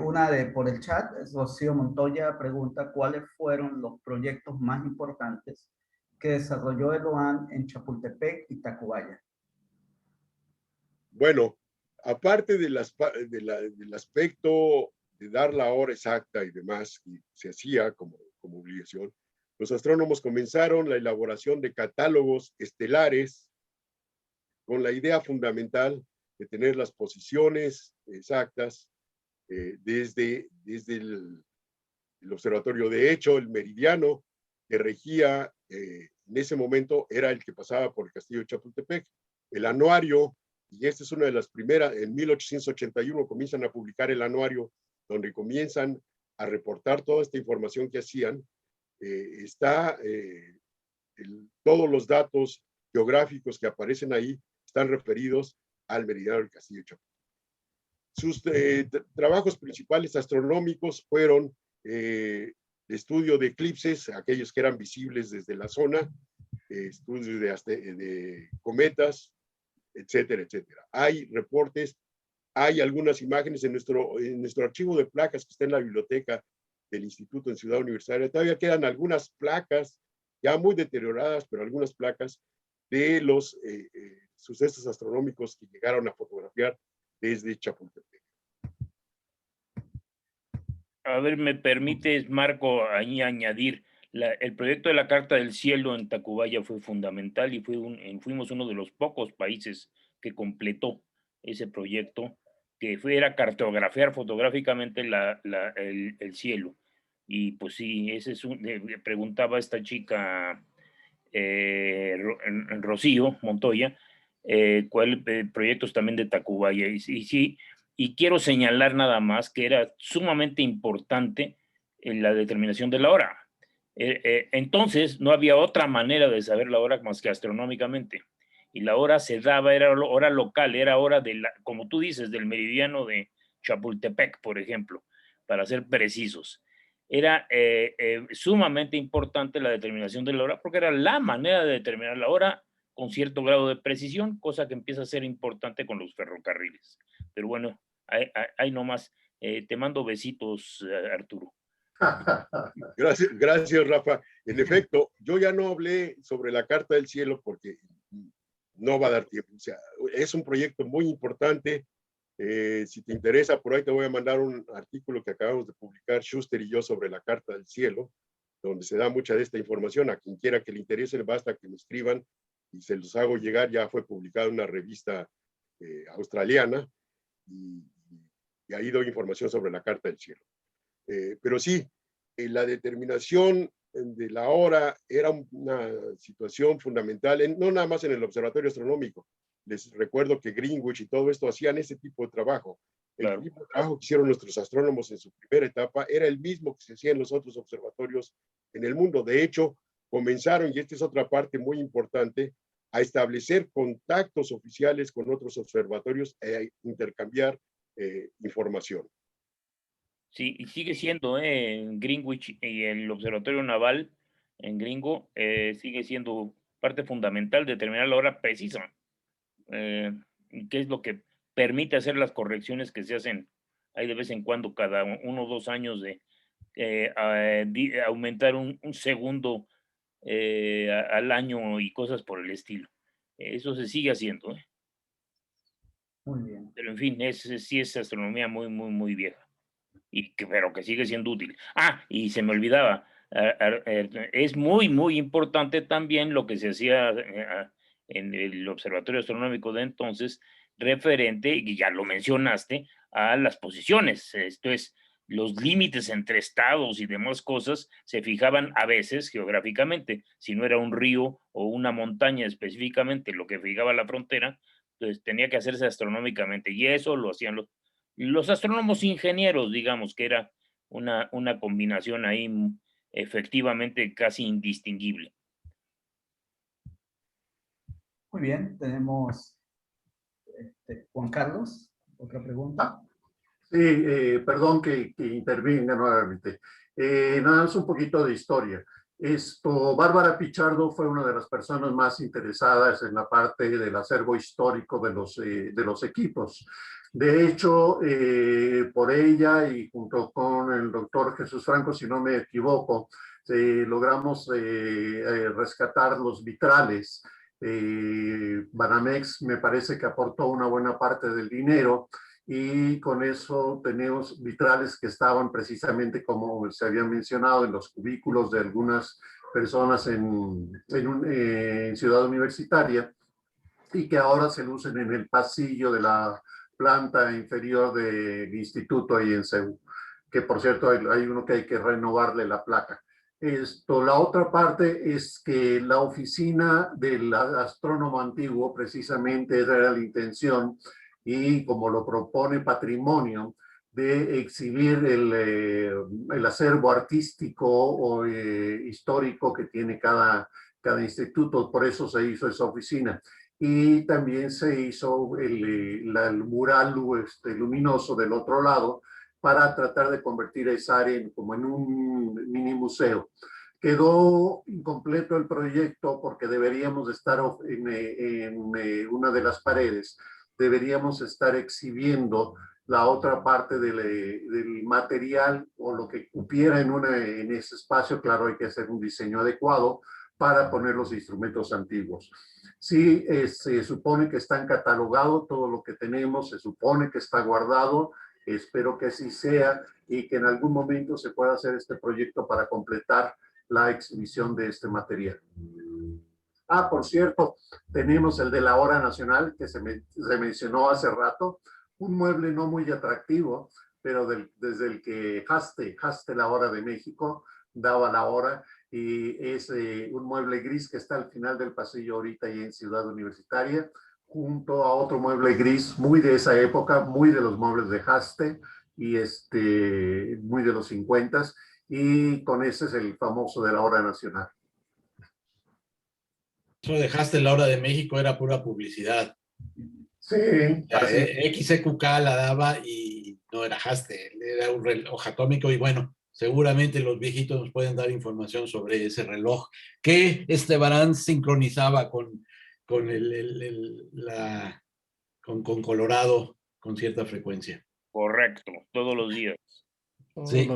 Una por el chat, Rocío Montoya pregunta cuáles fueron los proyectos más importantes que desarrolló el OAN en Chapultepec y Tacubaya. Bueno, aparte del aspecto de dar la hora exacta y demás, que se hacía como obligación, los astrónomos comenzaron la elaboración de catálogos estelares con la idea fundamental de tener las posiciones exactas desde el observatorio. De hecho, el meridiano que regía en ese momento era el que pasaba por el castillo de Chapultepec. El anuario, y esta es una de las primeras, en 1881 comienzan a publicar el anuario, donde comienzan a reportar toda esta información que hacían. Todos los datos geográficos que aparecen ahí están referidos al meridiano del castillo de Chapultepec. Sus trabajos principales astronómicos fueron estudio de eclipses, aquellos que eran visibles desde la zona, estudios de cometas, etcétera, etcétera. Hay reportes, hay algunas imágenes en nuestro archivo de placas que está en la biblioteca del Instituto en Ciudad Universitaria. Todavía quedan algunas placas, ya muy deterioradas, pero algunas placas de los sucesos astronómicos que llegaron a fotografiar desde Chapultepec. A ver, ¿me permites, Marco, ahí añadir? El proyecto de la Carta del Cielo en Tacubaya fue fundamental y fuimos uno de los pocos países que completó ese proyecto, que era cartografiar fotográficamente el cielo. Y pues sí, ese es preguntaba esta chica Rocío Montoya, cuál proyectos también de Tacubaya. Y sí, y quiero señalar nada más que era sumamente importante en la determinación de la hora. Entonces no había otra manera de saber la hora más que astronómicamente. Y la hora se daba, era hora local, era hora de como tú dices, del meridiano de Chapultepec, por ejemplo, para ser precisos. Era sumamente importante la determinación de la hora porque era la manera de determinar la hora con cierto grado de precisión, cosa que empieza a ser importante con los ferrocarriles. Pero bueno, ahí nomás. Te mando besitos, Arturo. Gracias, Rafa. En efecto, yo ya no hablé sobre la Carta del Cielo porque no va a dar tiempo. O sea, es un proyecto muy importante. Si te interesa, por ahí te voy a mandar un artículo que acabamos de publicar, Schuster y yo, sobre la Carta del Cielo, donde se da mucha de esta información. A quien quiera que le interese, basta que me escriban y se los hago llegar. Ya fue publicada en una revista australiana y ahí doy información sobre la Carta del Cielo. Pero sí, la determinación de la hora era una situación fundamental, no nada más en el Observatorio Astronómico. Les recuerdo que Greenwich y todo esto hacían ese tipo de trabajo. El tipo de trabajo que hicieron nuestros astrónomos en su primera etapa era el mismo que se hacía en los otros observatorios en el mundo. De hecho, comenzaron, y esta es otra parte muy importante, a establecer contactos oficiales con otros observatorios e intercambiar información. Sí, y sigue siendo en Greenwich y el Observatorio Naval en Gringo, sigue siendo parte fundamental de determinar la hora precisa, que es lo que permite hacer las correcciones que se hacen ahí de vez en cuando, cada 1 o 2 años, de aumentar un segundo al año y cosas por el estilo. Eso se sigue haciendo. Muy bien. Pero en fin, sí es astronomía muy, muy, muy vieja. Pero que sigue siendo útil. Y se me olvidaba, es muy, muy importante también lo que se hacía en el Observatorio Astronómico de entonces, referente, y ya lo mencionaste, a las posiciones. Esto es, los límites entre estados y demás cosas se fijaban a veces geográficamente. Si no era un río o una montaña específicamente lo que fijaba la frontera, entonces tenía que hacerse astronómicamente, y eso lo hacían los astrónomos ingenieros, digamos, que era una combinación ahí efectivamente casi indistinguible. Muy bien, tenemos Juan Carlos, otra pregunta. Sí, perdón que intervenga nuevamente. Nada más un poquito de historia. Bárbara Pichardo fue una de las personas más interesadas en la parte del acervo histórico de los equipos. De hecho, por ella y junto con el doctor Jesús Franco, si no me equivoco, logramos rescatar los vitrales. Banamex me parece que aportó una buena parte del dinero y con eso tenemos vitrales que estaban precisamente, como se había mencionado, en los cubículos de algunas personas en Ciudad Universitaria y que ahora se lucen en el pasillo de la planta inferior del instituto ahí en CEU, que por cierto hay uno que hay que renovarle la placa. La otra parte es que la oficina del astrónomo antiguo, precisamente esa era la intención, y como lo propone Patrimonio, de exhibir el acervo artístico o histórico que tiene cada instituto. Por eso se hizo esa oficina. Y también se hizo el mural luminoso del otro lado para tratar de convertir esa área como en un mini museo. Quedó incompleto el proyecto porque deberíamos estar en una de las paredes, deberíamos estar exhibiendo la otra parte del material o lo que cupiera en ese espacio. Claro, hay que hacer un diseño adecuado para poner los instrumentos antiguos. Sí, se supone que están catalogados todo lo que tenemos, se supone que está guardado. Espero que así sea y que en algún momento se pueda hacer este proyecto para completar la exhibición de este material. Por cierto, tenemos el de la Hora Nacional que se mencionó hace rato, un mueble no muy atractivo, pero desde el que Haste la Hora de México, daba la hora, y es un mueble gris que está al final del pasillo ahorita y en Ciudad Universitaria, junto a otro mueble gris muy de esa época, muy de los muebles de Haste y muy de los 50s, y con ese es el famoso de la hora nacional. Eso dejaste la hora de México, era pura publicidad. Sí, así. XEQK la daba y no era Haste, era un reloj atómico y bueno, seguramente los viejitos nos pueden dar información sobre ese reloj que Estebarán sincronizaba con con Colorado con cierta frecuencia. Correcto, todos los días. Sí.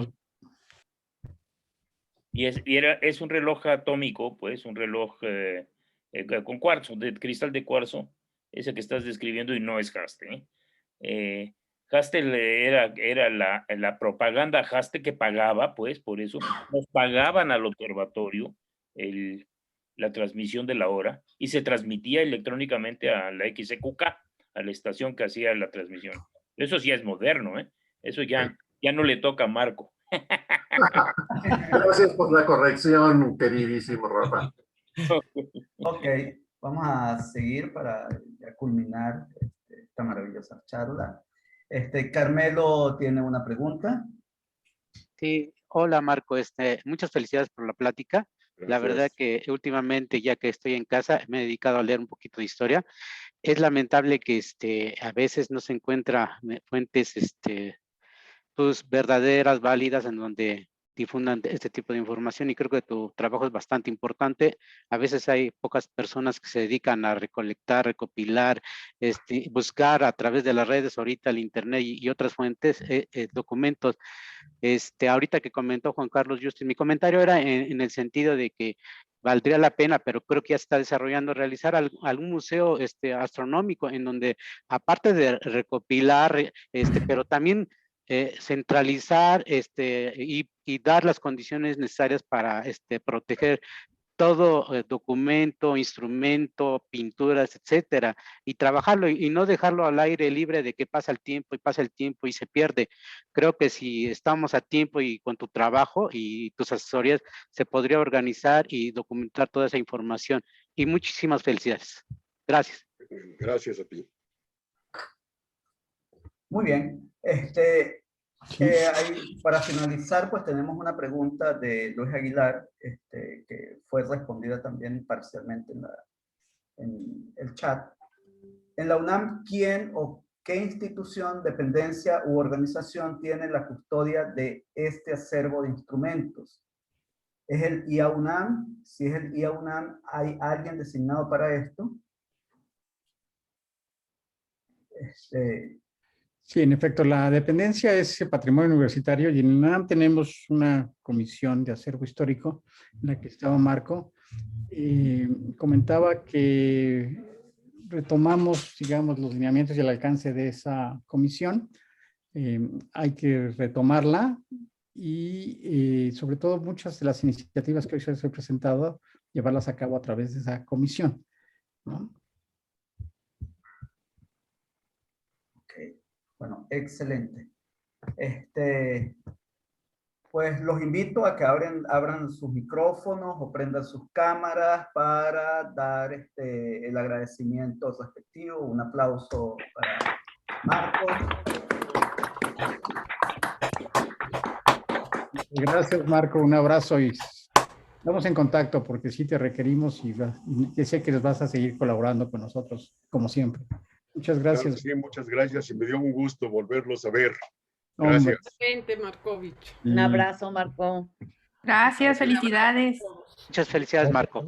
Y es un reloj atómico, pues, un reloj con cuarzo, de cristal de cuarzo, ese que estás describiendo, y no es Haste. Haste era la propaganda Haste que pagaba, pues, por eso nos pagaban al observatorio la transmisión de la hora y se transmitía electrónicamente a la XEQK, a la estación que hacía la transmisión. Eso sí es moderno, ¿eh? Eso ya no le toca a Marco. Gracias por la corrección, queridísimo Rafa. Ok, vamos a seguir para ya culminar esta maravillosa charla. Carmelo tiene una pregunta. Sí, hola Marco, muchas felicidades por la plática. Gracias. La verdad que últimamente, ya que estoy en casa, me he dedicado a leer un poquito de historia. Es lamentable que a veces no se encuentra fuentes pues, verdaderas, válidas, en donde difundan este tipo de información, y creo que tu trabajo es bastante importante. A veces hay pocas personas que se dedican a recolectar, recopilar, buscar a través de las redes, ahorita el internet y otras fuentes, documentos. Ahorita que comentó Juan Carlos Justin, mi comentario era en el sentido de que valdría la pena, pero creo que ya se está desarrollando, realizar algún museo astronómico en donde, aparte de recopilar, pero también centralizar y dar las condiciones necesarias para proteger todo documento, instrumento, pinturas, etcétera, y trabajarlo y no dejarlo al aire libre de que pasa el tiempo y se pierde. Creo que si estamos a tiempo y con tu trabajo y tus asesorías, se podría organizar y documentar toda esa información. Y muchísimas felicidades. Gracias. Gracias a ti. Muy bien. Para finalizar, pues tenemos una pregunta de Luis Aguilar, que fue respondida también parcialmente en el chat. En la UNAM, ¿quién o qué institución, dependencia u organización tiene la custodia de este acervo de instrumentos? ¿Es el IA UNAM? Si es el IA UNAM, ¿hay alguien designado para esto? Sí, en efecto, la dependencia es patrimonio universitario y en el UNAM tenemos una comisión de acervo histórico en la que estaba Marco. Comentaba que retomamos, digamos, los lineamientos y el alcance de esa comisión. Hay que retomarla y sobre todo muchas de las iniciativas que hoy se han presentado, llevarlas a cabo a través de esa comisión, ¿no? Bueno, excelente. Pues los invito a que abran sus micrófonos o prendan sus cámaras para dar el agradecimiento respectivo. Un aplauso para Marco. Gracias, Marco. Un abrazo y estamos en contacto porque sí te requerimos y sé que les vas a seguir colaborando con nosotros, como siempre. Muchas gracias. Claro, sí, muchas gracias y me dio un gusto volverlos a ver. Gracias. Gente, Markovich. Un abrazo, Marco. Gracias, felicidades. Muchas felicidades, Marco.